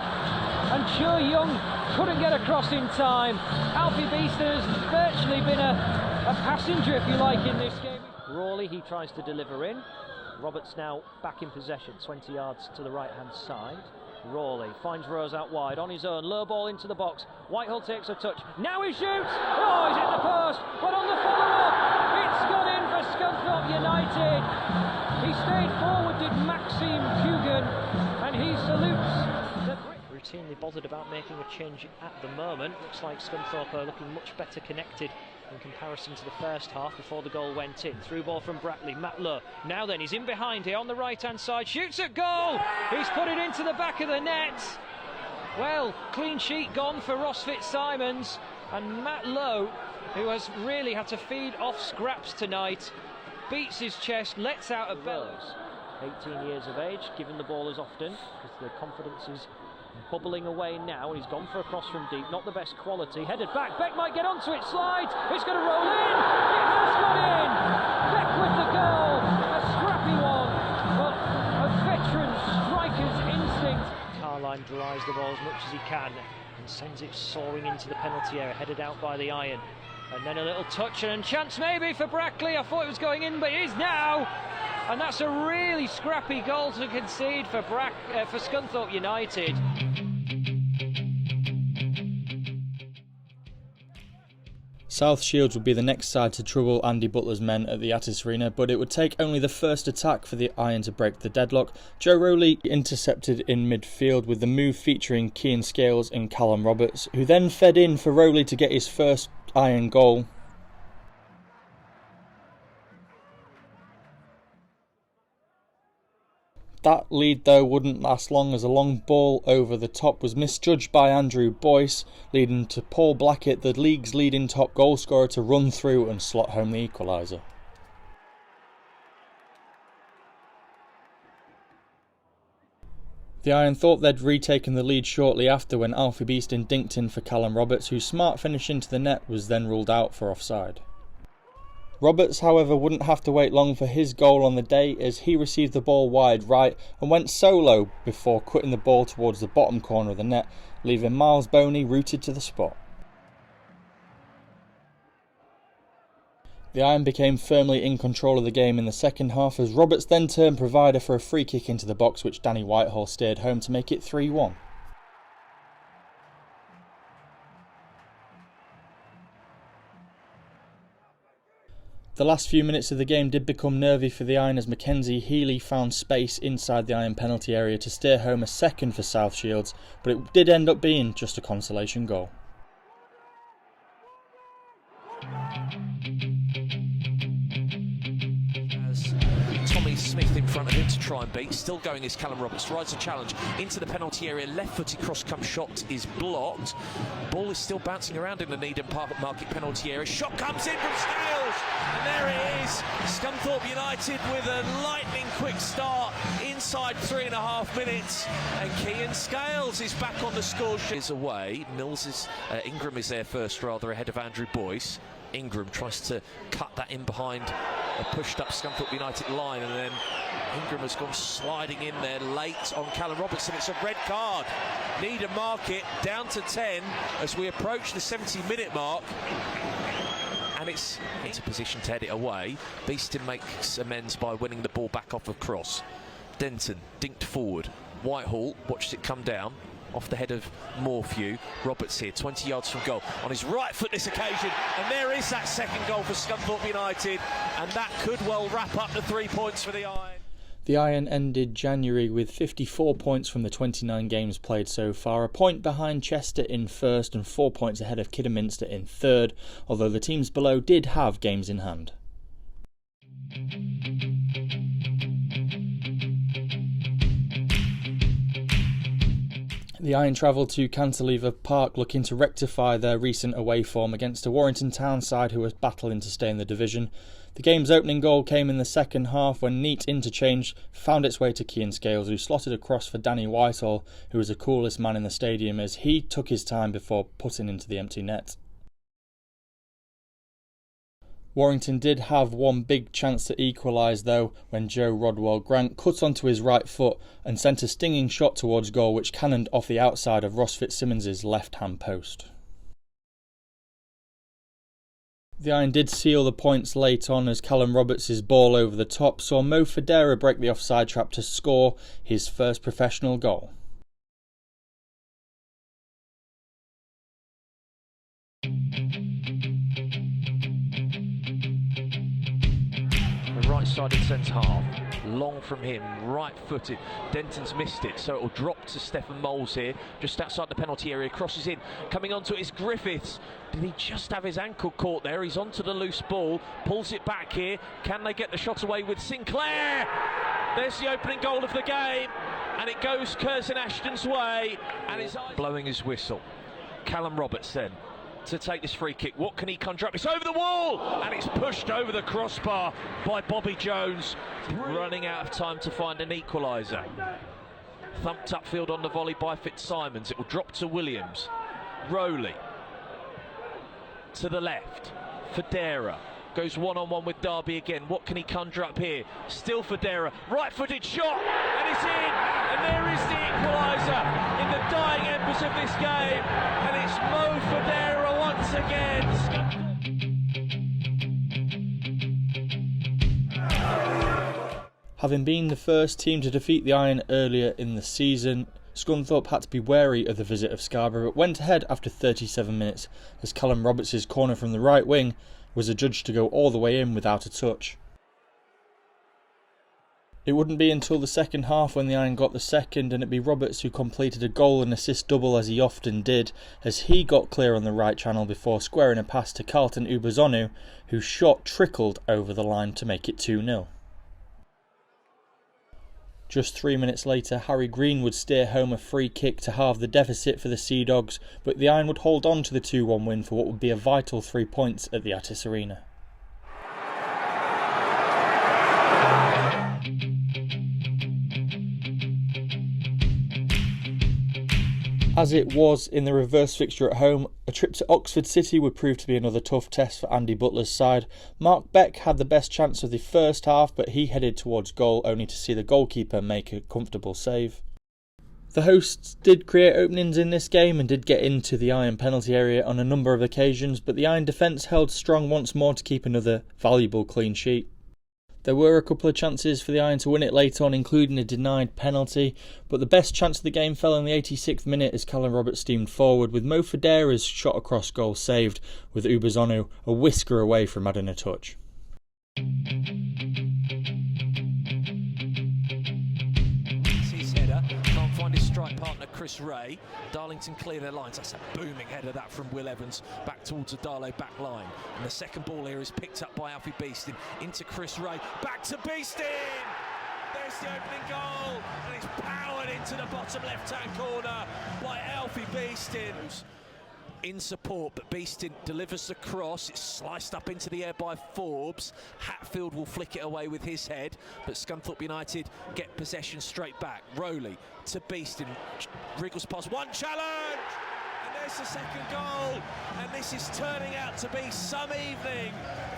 and Chur Young couldn't get across in time. Alfie Beeston has virtually been a passenger, if you like, in this game. Rawley, he tries to deliver in. Roberts now back in possession, 20 yards to the right-hand side. Rawley finds Rose out wide on his own, low ball into the box. Whitehall takes a touch, now he shoots! Oh, he's hit the post, but on the follow-up, it's gone in for Scunthorpe United. He stayed forward, did Maxime Coogan, and he salutes the routinely bothered about making a change at the moment. Looks like Scunthorpe are looking much better connected in comparison to the first half before the goal went in. Through ball from Brackley, Matt Lowe. Now then, he's in behind here on the right-hand side, shoots at goal! He's put it into the back of the net. Well, clean sheet gone for Ross Fitzsimons, and Matt Lowe, who has really had to feed off scraps tonight, beats his chest, lets out a bellows. 18 years of age, given the ball as often, because the confidence is bubbling away now, and he's gone for a cross from deep, not the best quality, headed back, Beck might get onto it, slides, it's going to roll in, it has gone in, Beck with the goal, a scrappy one, but a veteran striker's instinct. Carline drives the ball as much as he can, and sends it soaring into the penalty area, headed out by the Iron, and then a little touch and a chance maybe for Brackley. I thought it was going in, but it is now. And that's a really scrappy goal to concede for Scunthorpe United. South Shields would be the next side to trouble Andy Butler's men at the Attis Arena, but it would take only the first attack for the Iron to break the deadlock. Joe Rowley intercepted in midfield, with the move featuring Cian Scales and Callum Roberts, who then fed in for Rowley to get his first Iron goal. That lead though wouldn't last long, as a long ball over the top was misjudged by Andrew Boyce, leading to Paul Blackett, the league's leading top goal scorer, to run through and slot home the equaliser. The Iron thought they'd retaken the lead shortly after when Alfie Beeston dinked in for Callum Roberts, whose smart finish into the net was then ruled out for offside. Roberts, however, wouldn't have to wait long for his goal on the day, as he received the ball wide right and went solo before quitting the ball towards the bottom corner of the net, leaving Miles Boney rooted to the spot. The Iron became firmly in control of the game in the second half, as Roberts then turned provider for a free kick into the box, which Danny Whitehall steered home to make it 3-1. The last few minutes of the game did become nervy for the Iron, as Mackenzie Healy found space inside the Iron penalty area to steer home a second for South Shields, but it did end up being just a consolation goal. Tommy Smith in front of him to try and beat. Still going is Callum Roberts. Rides a challenge into the penalty area. Left-footed cross-come shot is blocked. Ball is still bouncing around in the Needham Market penalty area. Shot comes in from Scales, and there it is. Scunthorpe United with a lightning-quick start inside 3.5 minutes, and Cian Scales is back on the score sheet. Is away. Ingram is there first, rather, ahead of Andrew Boyce. Ingram tries to cut that in behind a pushed up Scunthorpe United line, and then Ingram has gone sliding in there late on Callum Robertson. It's a red card. Needham Market down to 10 as we approach the 70-minute mark, and it's into position to head it away. Beeston makes amends by winning the ball back off of cross. Denton dinked forward. Whitehall watched it come down off the head of Morphew. Roberts here, 20 yards from goal, on his right foot this occasion, and there is that second goal for Scunthorpe United, and that could well wrap up the 3 points for the Iron. The Iron ended January with 54 points from the 29 games played so far, a point behind Chester in first and 4 points ahead of Kidderminster in third, although the teams below did have games in hand. The Iron travelled to Cantilever Park looking to rectify their recent away form against a Warrington Town side who was battling to stay in the division. The game's opening goal came in the second half when neat interchange found its way to Cian Scales, who slotted across for Danny Whitehall, who was the coolest man in the stadium as he took his time before putting into the empty net. Warrington did have one big chance to equalise though when Joe Rodwell Grant cut onto his right foot and sent a stinging shot towards goal which cannoned off the outside of Ross Fitzsimmons' left-hand post. The Iron did seal the points late on as Callum Roberts' ball over the top saw Mo Federa break the offside trap to score his first professional goal. Right-sided centre half, long from him, right-footed. Denton's missed it, so it'll drop to Stephen Moles here, just outside the penalty area, crosses in, coming onto it is Griffiths. Did he just have his ankle caught there? He's onto the loose ball, pulls it back here. Can they get the shot away with Sinclair? There's the opening goal of the game, and it goes Curzon Ashton's way, and his eyes blowing his whistle. Callum Roberts then to take this free kick. What can he conjure up? It's over the wall and it's pushed over the crossbar by Bobby Jones, running out of time to find an equaliser. Thumped upfield on the volley by Fitzsimons. It will drop to Williams. Rowley to the left. Federa goes one-on-one with Derby again. What can he conjure up here? Still Federa, right-footed shot, and it's in, and there is the equaliser in the dying embers of this game, and it's Mo Federa once again. Having been the first team to defeat the Iron earlier in the season, Scunthorpe had to be wary of the visit of Scarborough, but went ahead after 37 minutes as Callum Roberts' corner from the right wing was adjudged to go all the way in without a touch. It wouldn't be until the second half when the Iron got the second, and it'd be Roberts who completed a goal and assist double as he often did, as he got clear on the right channel before squaring a pass to Carlton Ubazonu, whose shot trickled over the line to make it 2-0. Just 3 minutes later, Harry Green would steer home a free kick to halve the deficit for the Sea Dogs, but the Iron would hold on to the 2-1 win for what would be a vital 3 points at the Attis Arena. As it was in the reverse fixture at home, a trip to Oxford City would prove to be another tough test for Andy Butler's side. Mark Beck had the best chance of the first half, but he headed towards goal only to see the goalkeeper make a comfortable save. The hosts did create openings in this game and did get into the Iron penalty area on a number of occasions, but the Iron defence held strong once more to keep another valuable clean sheet. There were a couple of chances for the Iron to win it late on, including a denied penalty, but the best chance of the game fell in the 86th minute as Callum Roberts steamed forward, with Mo Federa's shot across goal saved, with Ubazonu a whisker away from adding a touch. His header, can't find his strike partner Chris Ray. Darlington clear their lines. That's a booming header that from Will Evans back towards the Darlow back line. And the second ball here is picked up by Alfie Beeston into Chris Ray. Back to Beeston! There's the opening goal, and it's powered into the bottom left-hand corner by Alfie Beeston. In support, but Beeston delivers the cross. It's sliced up into the air by Forbes. Hatfield will flick it away with his head, but Scunthorpe United get possession straight back. Rowley to Beeston, wriggles past one challenge, and there's the second goal, and this is turning out to be some evening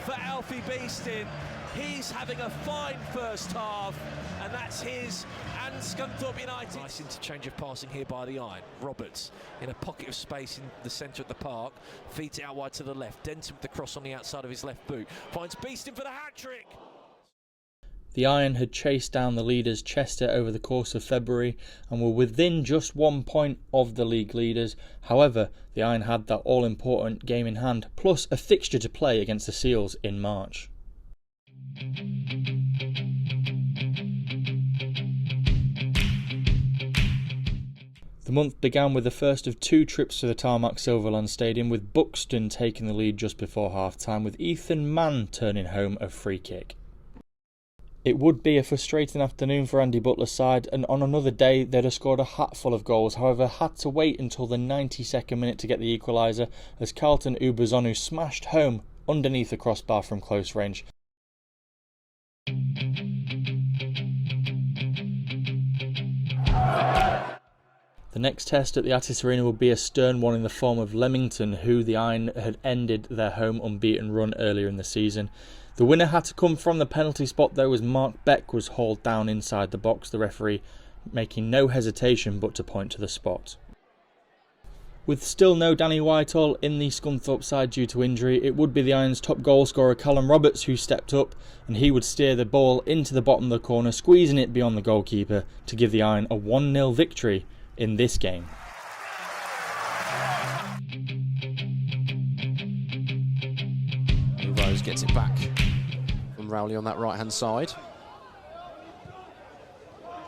for Alfie Beeston. He's having a fine first half, and that's his and Scunthorpe United. Nice interchange of passing here by the Iron. Roberts in a pocket of space in the centre of the park, feeds it out wide to the left. Denton with the cross on the outside of his left boot, finds Beeston for the hat-trick. The Iron had chased down the leaders Chester over the course of February and were within just 1 point of the league leaders. However, the Iron had that all-important game in hand, plus a fixture to play against the Seals in March. The month began with the first of 2 trips to the tarmac Silverland Stadium, with Buxton taking the lead just before half-time, with Ethan Mann turning home a free kick. It would be a frustrating afternoon for Andy Butler's side, and on another day they'd have scored a hatful of goals, however had to wait until the 92nd minute to get the equaliser as Carlton Ubezonu smashed home underneath the crossbar from close range. The next test at the Attis Arena would be a stern one in the form of Leamington, who the Iron had ended their home unbeaten run earlier in the season. The winner had to come from the penalty spot though, as Mark Beck was hauled down inside the box, the referee making no hesitation but to point to the spot. With still no Danny Whitehall in the Scunthorpe side due to injury, it would be the Irons' top goal scorer Callum Roberts who stepped up, and he would steer the ball into the bottom of the corner, squeezing it beyond the goalkeeper to give the Iron a 1-0 victory in this game. Rose gets it back from Rowley on that right hand side.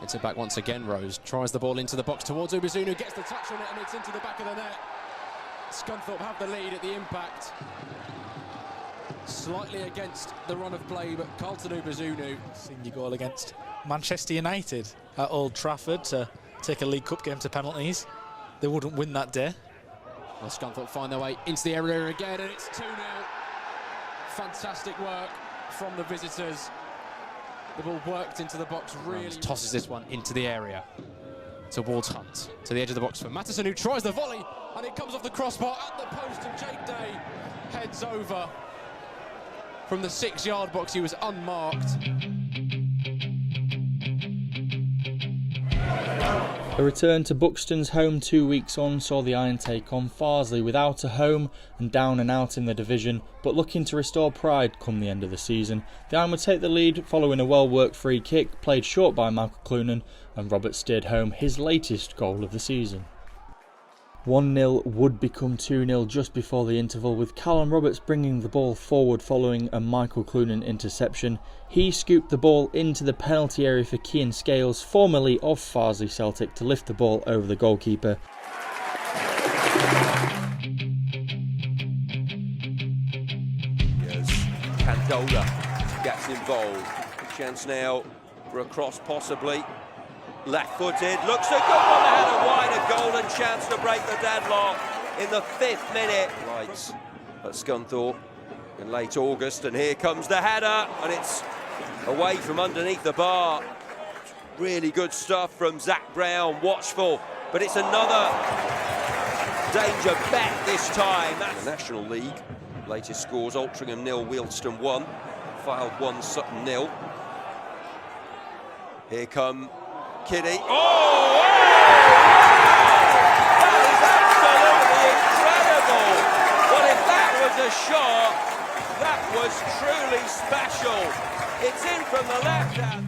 Gets it back once again. Rose tries the ball into the box towards Ubezunu, gets the touch on it, and it's into the back of the net. Scunthorpe have the lead at the impact. Slightly against the run of play, but Carlton Ubezunu. Senior goal against Manchester United at Old Trafford to take a League Cup game to penalties. They wouldn't win that day. Well, Scunthorpe find their way into the area again, and it's 2-0. Fantastic work from the visitors. The ball worked into the box really. Rams tosses this one into the area towards Hunt, to the edge of the box for Matheson, who tries the volley, and it comes off the crossbar at the post, and Jake Day heads over from the 6-yard box. He was unmarked. A return to Buxton's home 2 weeks on saw the Iron take on Farsley without a home and down and out in the division, but looking to restore pride come the end of the season. The Iron would take the lead following a well-worked free kick played short by Michael Clunan, and Roberts steered home his latest goal of the season. 1-0 would become 2-0 just before the interval, with Callum Roberts bringing the ball forward following a Michael Clunan interception. He scooped the ball into the penalty area for Cian Scales, formerly of Farsley Celtic, to lift the ball over the goalkeeper. Candola gets involved. A chance now for a cross possibly. Left-footed, looks a good one ahead of wide, a golden chance to break the deadlock in the 5th minute. Lights at Scunthorpe in late August, and here comes the header, and it's away from underneath the bar. Really good stuff from Zach Brown, watchful, but it's another danger bet this time. That's the National League. Latest scores: Altrincham 0, Wealdstone 1, Fylde 1, Sutton 0. Here come Kiddie. Oh! Wow! That is absolutely incredible! Well, if that was a shot, that was truly special. It's in from the left hand.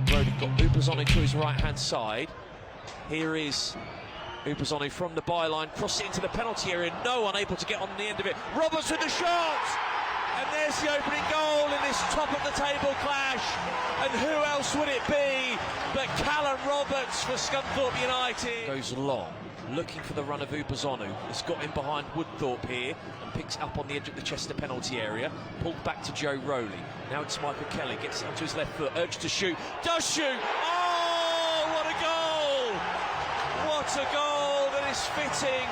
Brody got Ubezonu to his right-hand side. Here is Ubezonu from the byline, cross it into the penalty area. No one able to get on the end of it. Roberts with the shot! And there's the opening goal in this top-of-the-table clash. And who else would it be but Callum Roberts for Scunthorpe United? Goes long, looking for the run of Ubezonu. It's got in behind Woodthorpe here and picks up on the edge of the Chester penalty area. Pulled back to Joe Rowley. Now it's Michael Kelly, gets onto his left foot, urged to shoot. Does shoot! Oh, what a goal! What a goal that is fitting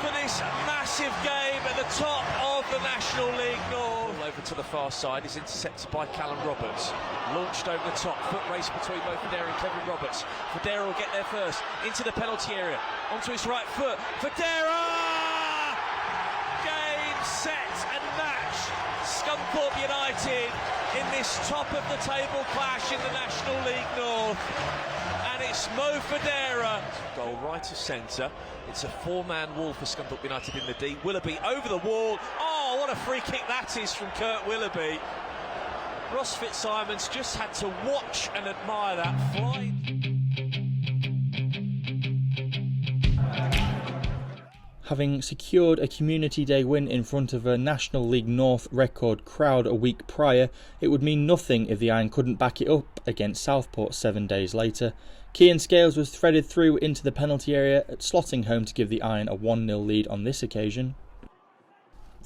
for this massive game at the top of the National League North. Over to the far side, is intercepted by Callum Roberts. Launched over the top, foot race between both Federa and Kevin Roberts. Federa will get there first, into the penalty area, onto his right foot. Federa! Game, set and match. Scunthorpe United in this top-of-the-table clash in the National League North. And it's Mo Federa. Goal right of centre. It's a 4-man wall for Scunthorpe United in the D. Willoughby over the wall. Oh, what a free kick that is from Kurt Willoughby. Ross Fitzsimons just had to watch and admire that fly. Having secured a Community Day win in front of a National League North record crowd a week prior, it would mean nothing if the Iron couldn't back it up against Southport 7 days later. Cian Scales was threaded through into the penalty area, slotting home to give the Iron a 1-0 lead on this occasion.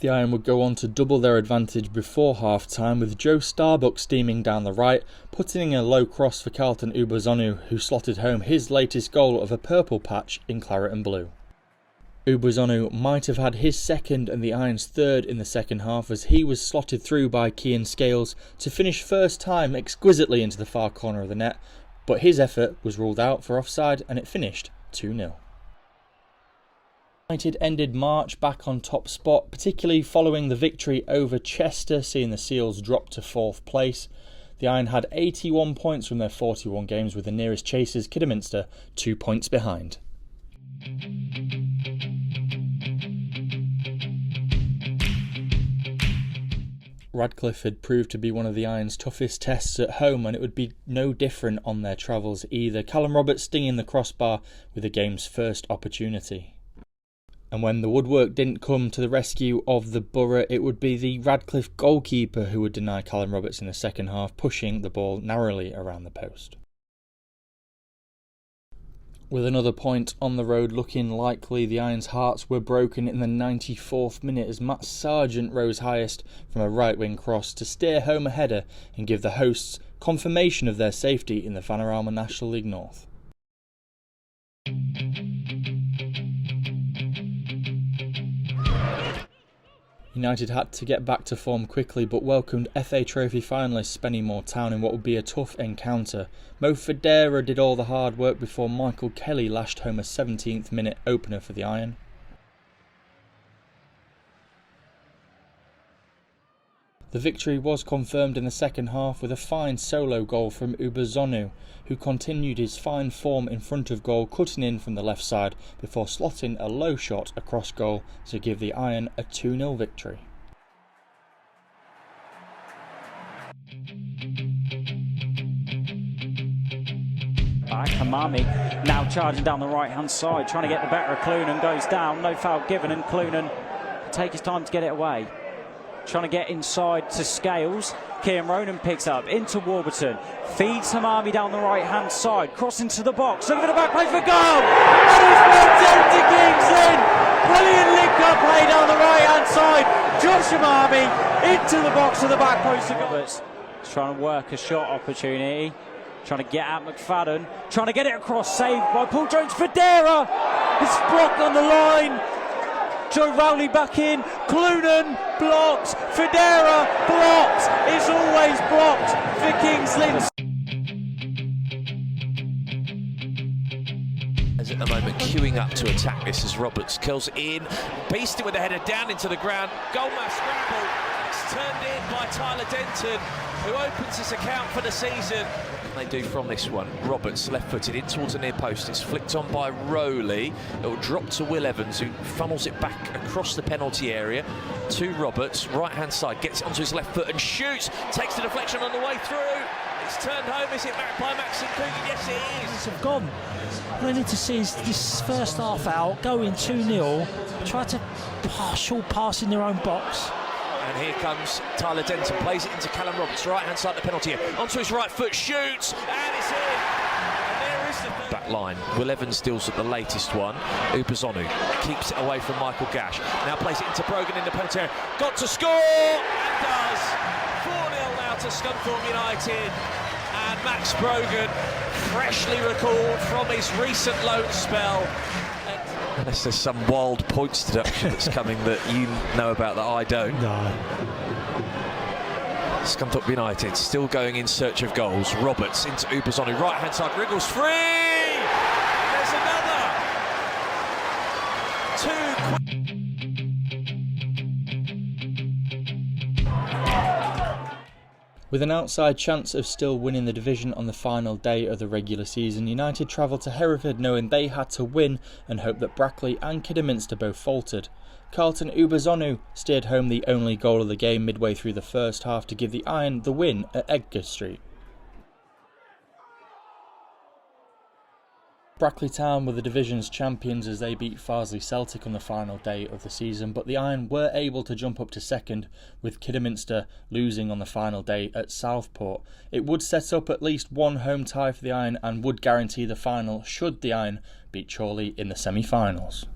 The Iron would go on to double their advantage before half-time, with Joe Starbuck steaming down the right, putting in a low cross for Carlton Ubazonu, who slotted home his latest goal of a purple patch in claret and blue. Ubazonu might have had his second and the Irons' third in the second half, as he was slotted through by Cian Scales to finish first time exquisitely into the far corner of the net, but his effort was ruled out for offside and it finished 2-0. United ended March back on top spot, particularly following the victory over Chester, seeing the Seals drop to 4th place. The Iron had 81 points from their 41 games, with the nearest chasers, Kidderminster, 2 points behind. Radcliffe had proved to be one of the Irons' toughest tests at home, and it would be no different on their travels either. Callum Roberts stinging the crossbar with the game's first opportunity. And when the woodwork didn't come to the rescue of the Borough, it would be the Radcliffe goalkeeper who would deny Callum Roberts in the second half, pushing the ball narrowly around the post. With another point on the road looking likely, the Irons' hearts were broken in the 94th minute as Matt Sargent rose highest from a right-wing cross to steer home a header and give the hosts confirmation of their safety in the Vanarama National League North. United had to get back to form quickly, but welcomed FA Trophy finalists Spennymoor Town in what would be a tough encounter. Mo Federa did all the hard work before Michael Kelly lashed home a 17th minute opener for the Iron. The victory was confirmed in the second half with a fine solo goal from Ubazonu, who continued his fine form in front of goal, cutting in from the left side before slotting a low shot across goal to give the Iron a 2-0 victory. Hamami now charging down the right hand side, trying to get the better of Clunan, goes down, no foul given, and Clunan take his time to get it away. Trying to get inside to Scales. Cian Ronan picks up into Warburton, feeds Hamami down the right hand side, crossing to the box, over the back play for goal, and it's knocked empty Kings in. Brilliant link-up play down the right hand side. Josh Hamami into the box of the back post of Roberts. Trying to work a shot opportunity, trying to get at McFadden, trying to get it across, saved by Paul Jones. Federa, it's blocked on the line. Joe Rowley back in, Clunan blocked, Federa blocked, it's always blocked for Kings Lynn. As at the moment queuing up to attack this as Roberts curls in, beasting with the header down into the ground, goalmouth scramble, it's turned in by Tyler Denton, who opens his account for the season. What can they do from this one? Roberts left-footed in towards the near post, it's flicked on by Rowley, it will drop to Will Evans, who funnels it back across the penalty area to Roberts, right-hand side, gets it onto his left foot and shoots, takes the deflection on the way through, it's turned home, is it back by Maxim Coogan? Yes it is. Have gone. What I need to see is this first half out, going 2-0, try to short pass in their own box. And here comes Tyler Denton, plays it into Callum Roberts, right-hand side of the penalty area, onto his right foot, shoots, and it's in! And there is the back line. Will Evans deals at the latest one. Ubazonu keeps it away from Michael Gash. Now plays it into Brogan in the penalty area. Got to score! And does! 4-0 now to Scunthorpe United. And Max Brogan, freshly recalled from his recent loan spell. Unless there's some wild points deduction that's coming that you know about that I don't. No. Scunthorpe United still going in search of goals. Roberts into Ubazonu, right hand side, wriggles free! And there's another! With an outside chance of still winning the division on the final day of the regular season, United travelled to Hereford knowing they had to win and hoped that Brackley and Kidderminster both faltered. Carlton Ubazonu steered home the only goal of the game midway through the first half to give the Iron the win at Edgar Street. Brackley Town were the division's champions as they beat Farsley Celtic on the final day of the season, but the Iron were able to jump up to second, with Kidderminster losing on the final day at Southport. It would set up at least one home tie for the Iron and would guarantee the final should the Iron beat Chorley in the semi-finals.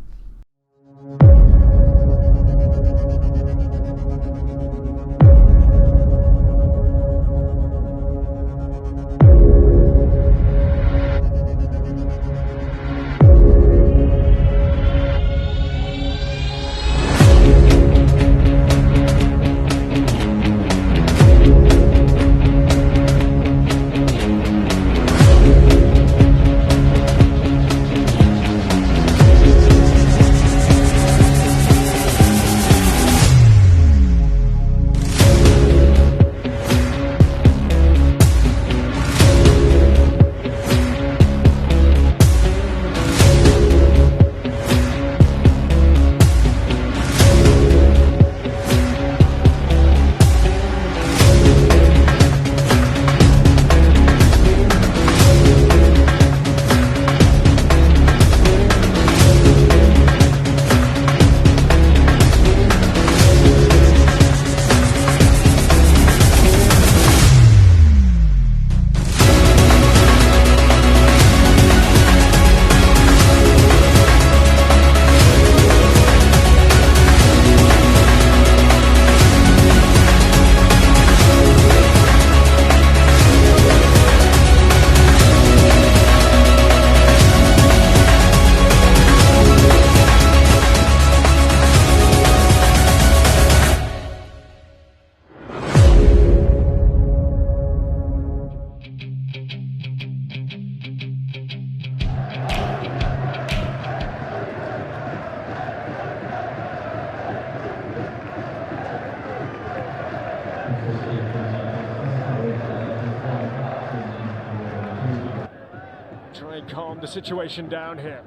calm the situation down here.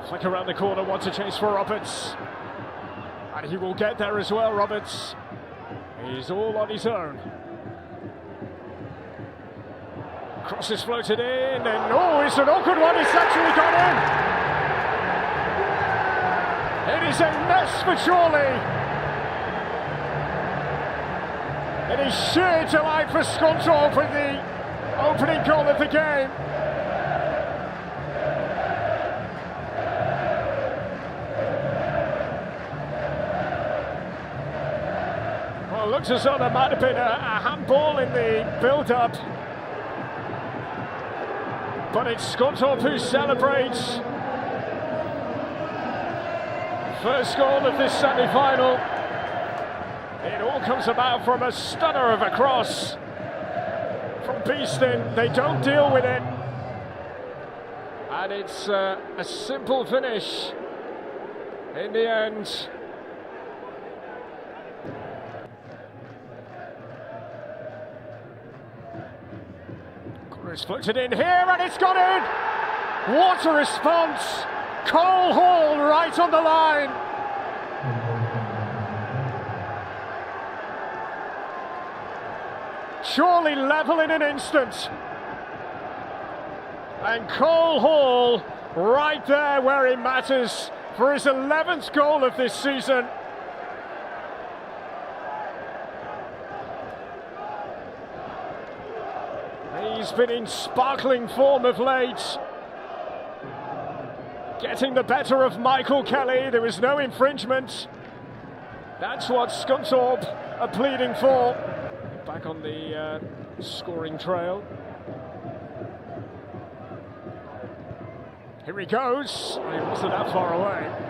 Flick around the corner, wants a chase for Roberts. And he will get there as well, Roberts. He's all on his own. Cross is floated in, and oh, it's an awkward one, it's actually gone in! It is a mess for Chorley. It is sheer delight for Scunthorpe with the opening goal of the game. Well, it looks as though there might have been a handball in the build-up. But it's Scunthorpe who celebrates. First goal of this semi-final. It all comes about from a stunner of a cross from Beeston. They don't deal with it. And it's a simple finish in the end. It's floated in here and it's gone in! What a response! Cole Hall right on the line! Surely level in an instant. And Cole Hall right there where it matters for his 11th goal of this season. He's been in sparkling form of late. Getting the better of Michael Kelly. There was no infringement. That's what Scunthorpe are pleading for. Back on the scoring trail. Here he goes. He wasn't that far away.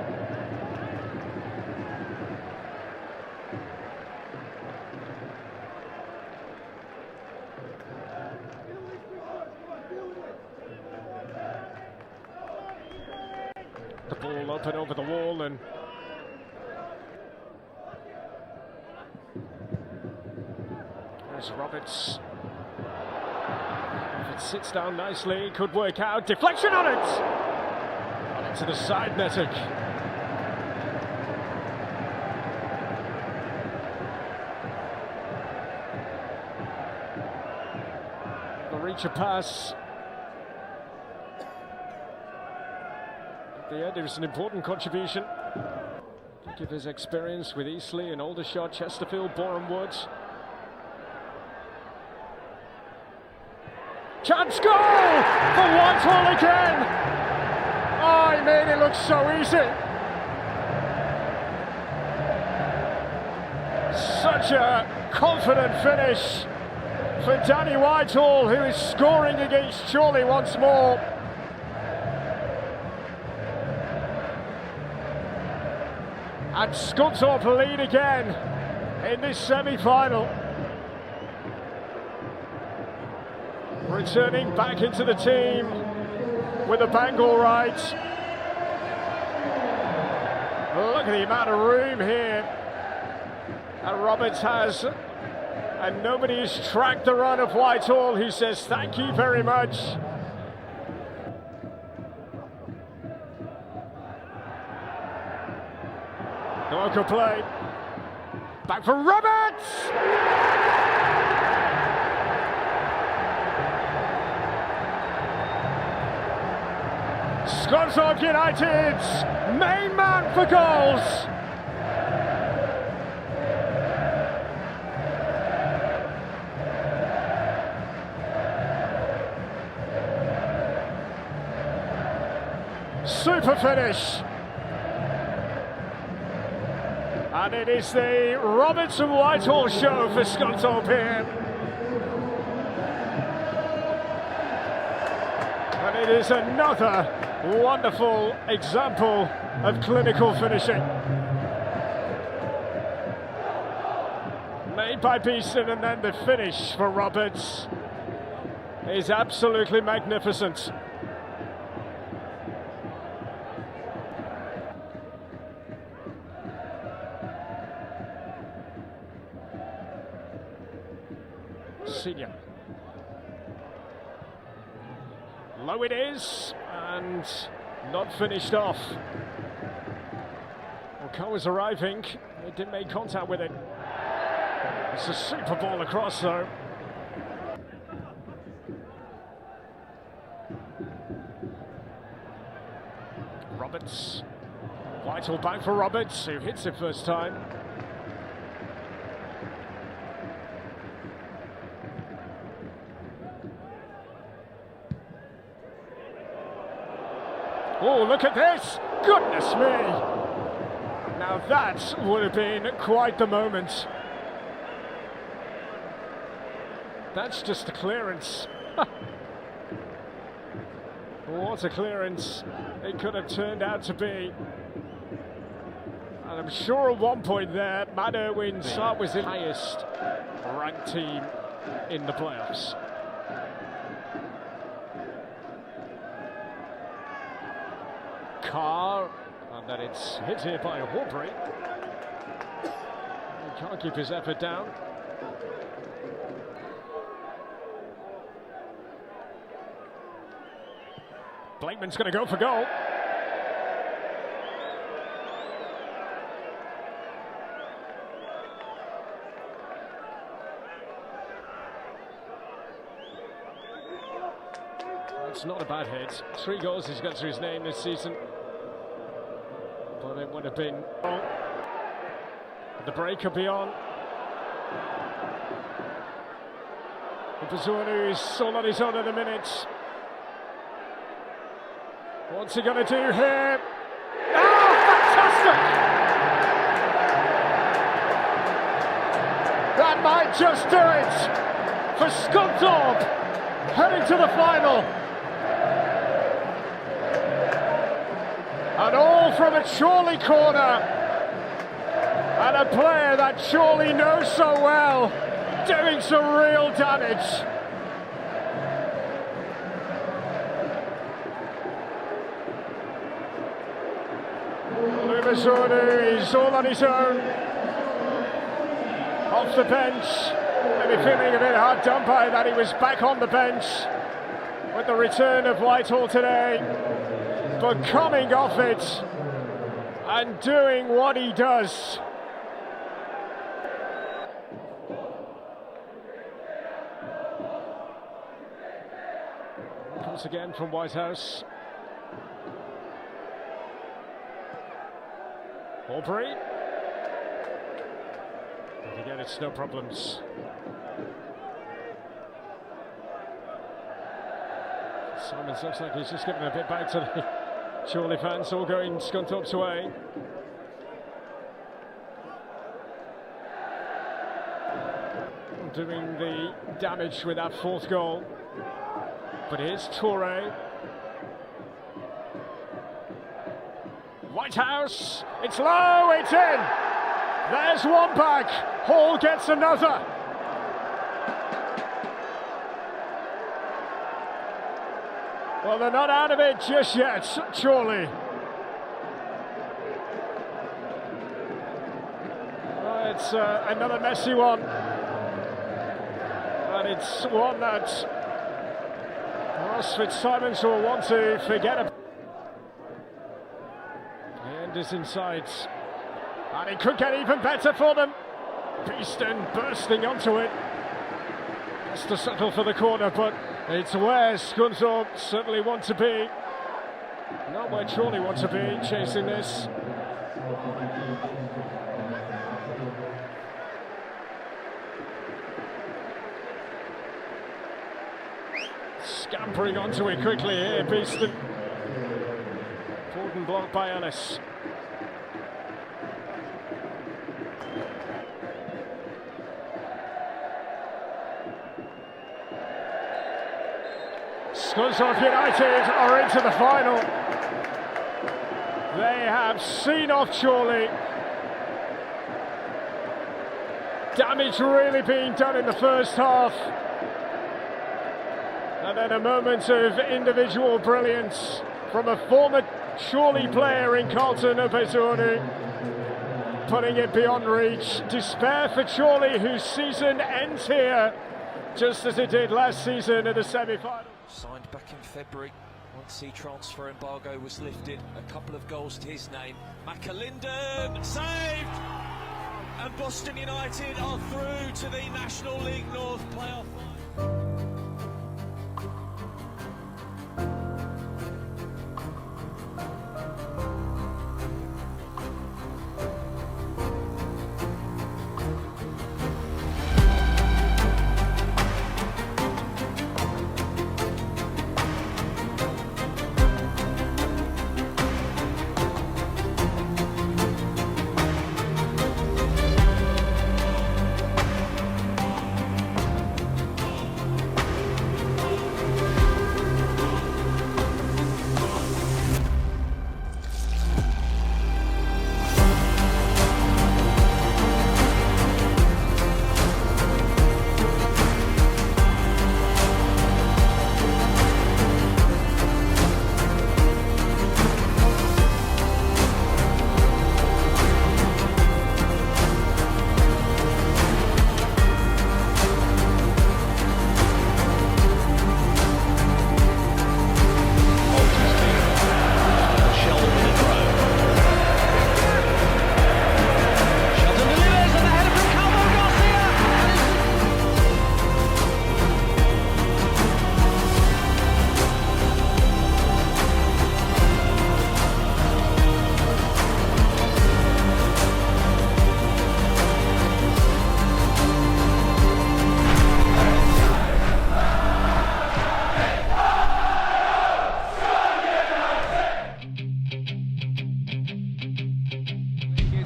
The ball up and over the wall, and there's Roberts. If it sits down nicely, could work out. Deflection on it! On into the side netting. The reach a pass. At the end, it was an important contribution. Think of his experience with Eastleigh and Aldershot, Chesterfield, Boreham Wood. Chance goal for Whitehall again! Oh, he made it look so easy. Such a confident finish for Danny Whitehall, who is scoring against Chorley once more. And Scunthorpe lead again in this semi-final. Returning back into the team with a bang all right. Look at the amount of room here that Roberts has. And nobody has tracked the run of Whitehall, who says thank you very much. Local play. Back for Roberts! Scunthorpe United's main man for goals. Super finish. And it is the Roberts and Whitehall show for Scunthorpe here. And it is another wonderful example of clinical finishing. Made by Beeston, and then the finish for Roberts is absolutely magnificent. Senior. Low it is, and not finished off. Well, car was arriving, they didn't make contact with it. It's a super ball across though. Roberts, vital back for Roberts, who hits it first time. Oh, look at this! Goodness me! Now that would have been quite the moment. That's just a clearance. What a clearance it could have turned out to be. And I'm sure at one point there, Matt Irwin's side was the highest ranked team in the playoffs. Carr, and then it's hit here by Horbury. He can't keep his effort down. Blakeman's going to go for goal. It's not a bad hit. 3 goals he's got to his name this season. But it would have been... The break could be on. Bazunu is all on his own at the minute. What's he going to do here? Oh, fantastic! That might just do it for Scunthorpe, heading to the final. And all from a Chorley corner. And a player that Chorley knows so well, doing some real damage. Bazunu is all on his own, off the bench, maybe feeling a bit hard done by that he was back on the bench with the return of Whitehall today, but coming off it and doing what he does. Comes again from Whitehouse. Horbury. And again, it's no problems. Simons looks like he's just giving a bit back to the Chorley fans, all going Scunthorpe's way. Doing the damage with that 4th goal. But here's Toure. Whitehouse, it's low, it's in. There's one back. Hall gets another. Well, they're not out of it just yet, Chorley. It's another messy one. And it's one that Ross Fitzsimons will want to forget about. Is inside, and it could get even better for them. Beeston bursting onto it. Has to settle for the corner, but it's where Scunthorpe certainly want to be. Not where Chorley want to be, chasing this. Scampering onto it quickly here, Beeston. Important block by Ellis. Scunthorpe United are into the final. They have seen off Chorley. Damage really being done in the first half. And then a moment of individual brilliance from a former Chorley player in Carlton Bazunu, putting it beyond reach. Despair for Chorley, whose season ends here just as it did last season in the semi-final. Signed back in February, once the transfer embargo was lifted. A couple of goals to his name. McAlinden saved! And Boston United are through to the National League North playoff.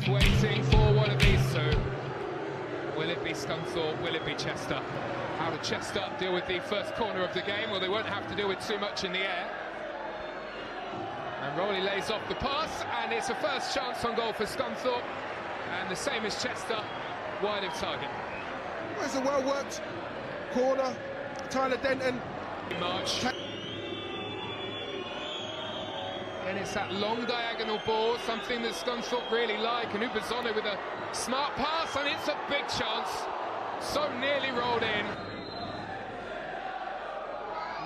Waiting for one of these two. Will it be Scunthorpe? Will it be Chester? How did Chester deal with the first corner of the game? Well, they won't have to do it too much in the air. And Rowley lays off the pass, and it's a first chance on goal for Scunthorpe. And the same as Chester, wide of target. Well, it's a well-worked corner. Tyler Denton. March. And it's that long diagonal ball, something that Scunthorpe really like. And Ubazone with a smart pass, and it's a big chance. So nearly rolled in.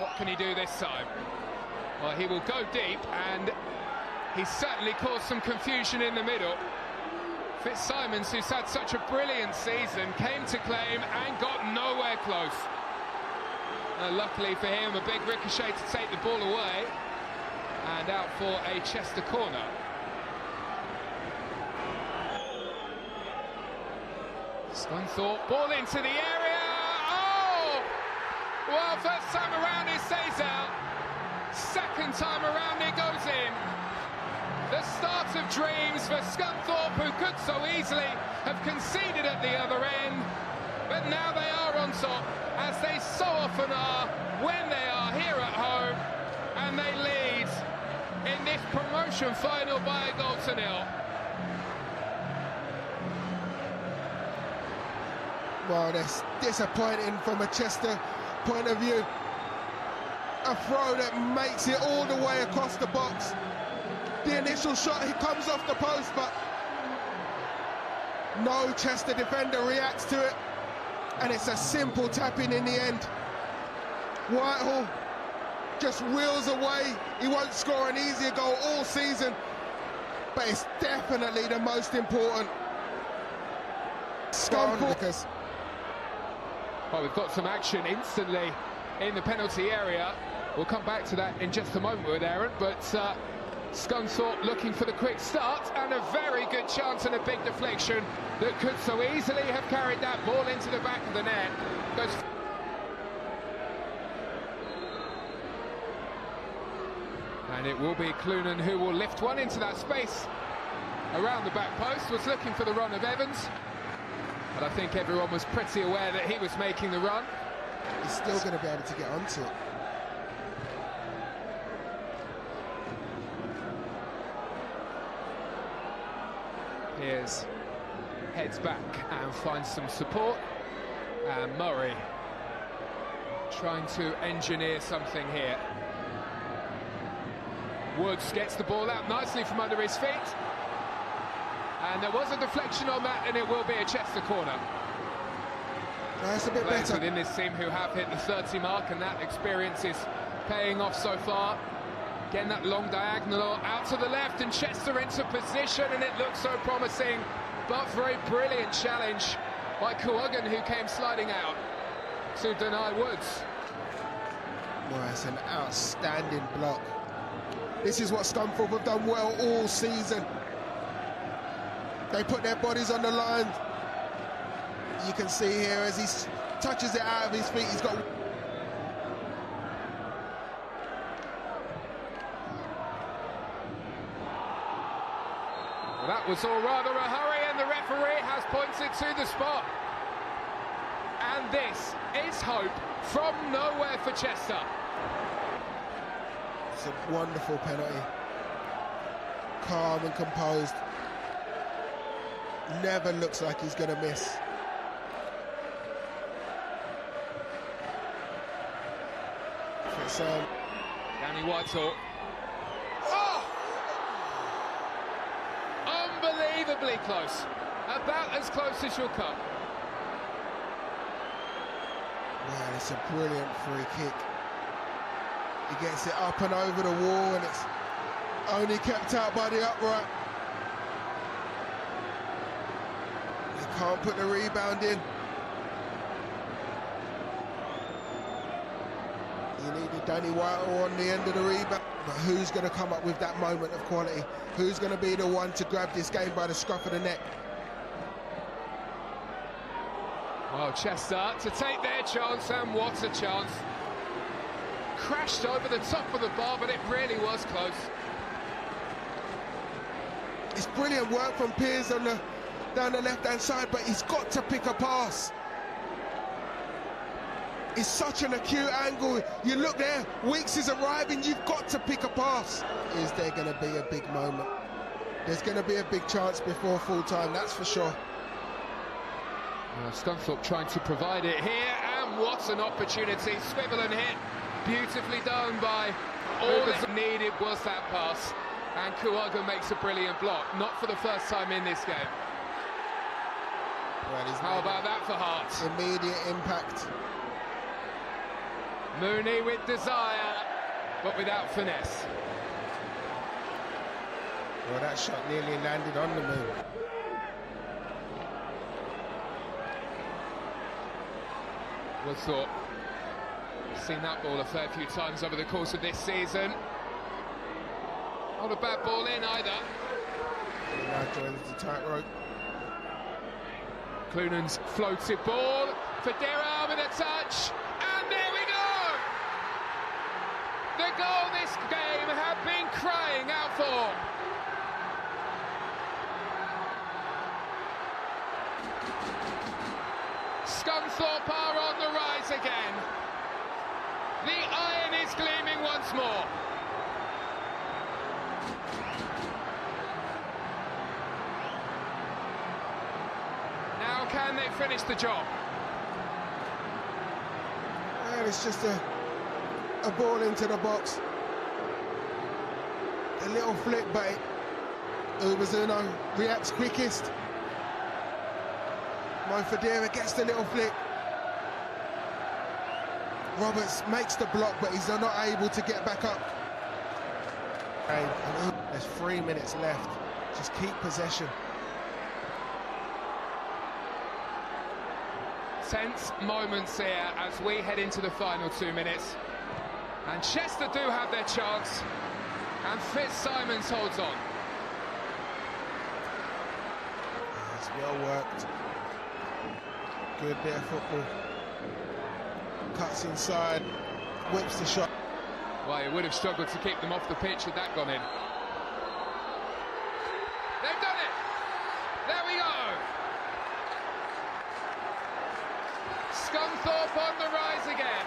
What can he do this time? Well, he will go deep, and he certainly caused some confusion in the middle. Fitzsimons, who's had such a brilliant season, came to claim and got nowhere close. Luckily for him, a big ricochet to take the ball away. And out for a Chester corner. Scunthorpe, ball into the area. Oh! Well, first time around it stays out. Second time around it goes in. The start of dreams for Scunthorpe, who could so easily have conceded at the other end. But now they are on top, as they so often are when they are here at home. And they lead in this promotion final by a goal to nil. Well, that's disappointing from a Chester point of view. A throw that makes it all the way across the box. The initial shot, he comes off the post, but no Chester defender reacts to it. And it's a simple tap-in the end. Whitehall just wheels away. He won't score an easier goal all season, but it's definitely the most important. Because well, we've got some action instantly in the penalty area. We'll come back to that in just a moment with Aaron, but Scunthorpe looking for the quick start, and a very good chance and a big deflection that could so easily have carried that ball into the back of the net. Goes. And it will be Clunan who will lift one into that space around the back post. Was looking for the run of Evans, but I think everyone was pretty aware that he was making the run. He's still going to be able to get onto it. Piers heads back and finds some support. And Murray trying to engineer something here. Woods gets the ball out nicely from under his feet. And there was a deflection on that, and it will be a Chester corner. That's a bit Players better. within this team who have hit the 30 mark, and that experience is paying off so far. Getting that long diagonal out to the left, and Chester into position, and it looks so promising, but for a brilliant challenge by Kuogan, who came sliding out to deny Woods. Well, it's an outstanding block. This is what Scunthorpe have done well all season. They put their bodies on the line. You can see here as he touches it out of his feet, he's got... Well, that was all rather a hurry, and the referee has pointed to the spot. And this is hope from nowhere for Chester. It's a wonderful penalty. Calm and composed. Never looks like he's going to miss. Danny Whitehall. Oh! Unbelievably close. About as close as you'll come. Man, it's a brilliant free kick. He gets it up and over the wall, and it's only kept out by the upright. He can't put the rebound in. You needed Danny Whitehall on the end of the rebound. But who's going to come up with that moment of quality? Who's going to be the one to grab this game by the scruff of the neck? Well, Chester to take their chance, and what a chance. Crashed over the top of the bar, but it really was close. It's brilliant work from Piers on down the left-hand side, but he's got to pick a pass. It's such an acute angle. You look there, Weeks is arriving, you've got to pick a pass. Is there going to be a big moment? There's going to be a big chance before full time, that's for sure. Well, Scunthorpe trying to provide it here, and what an opportunity. Swivel and hit, beautifully done by all that needed was that pass. And Kuoga makes a brilliant block, not for the first time in this game. Well, how about that for Hearts? Immediate impact. Mooney with desire, but without finesse. Well, that shot nearly landed on the moon. Woodthorpe, seen that ball a fair few times over the course of this season. Not a bad ball in either. He now joins the tightrope. Cloonan's floated ball for Derham with a touch, and there we go! The goal this game had been crying out for. Scunthorpe are on the rise again. The iron is gleaming once more. Now can they finish the job? And it's just a ball into the box. A little flick, but Ubazuno reacts quickest. Mo Fadera gets the little flick. Roberts makes the block, but he's not able to get back up. There's 3 minutes left. Just keep possession. Tense moments here as we head into the final 2 minutes. And Chester do have their chance. And Fitzsimons holds on. It's well worked. Good bit of football. Cuts inside, whips the shot. Well, he would have struggled to keep them off the pitch had that gone in. They've done it! There we go! Scunthorpe on the rise again.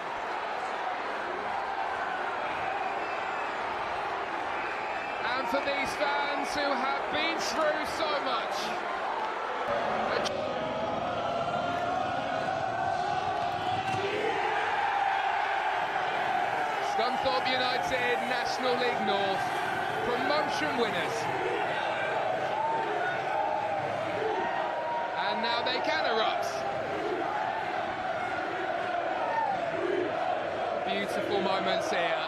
And for these fans who have been through so much. Scunthorpe United, National League North, promotion winners. And now they can erupt. moments here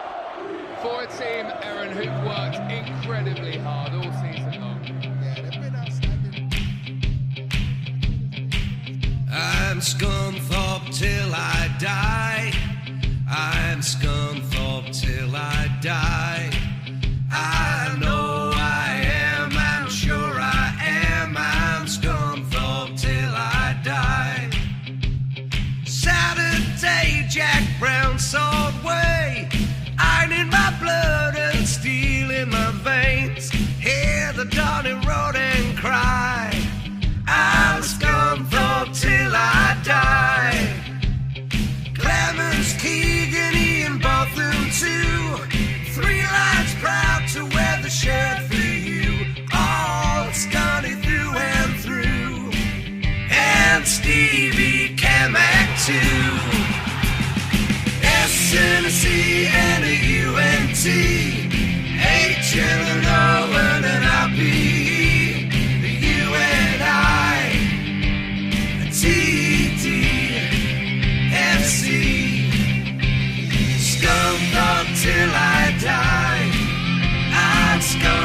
for a team, Aaron, who've worked incredibly hard all season long. I'm Scunthorpe till I die. I'm Scunthorpe till I die. I know I am, I'm sure I am. I'm Scunthorpe till I die. Saturday, Jack Brown sword way. Iron in my blood and steel in my veins. Hear the dawning road and cry. I'm Scunthorpe till I die. Clemens, Keegan, Ian Botham too. 3 lines proud to wear the shirt for you. All Scunny through and through. And Stevie Kamak too. S and a C and a UNT. H and an O and an IP. U and I. TDFC. Scunthorpe till I die. I'm Scunthorpe.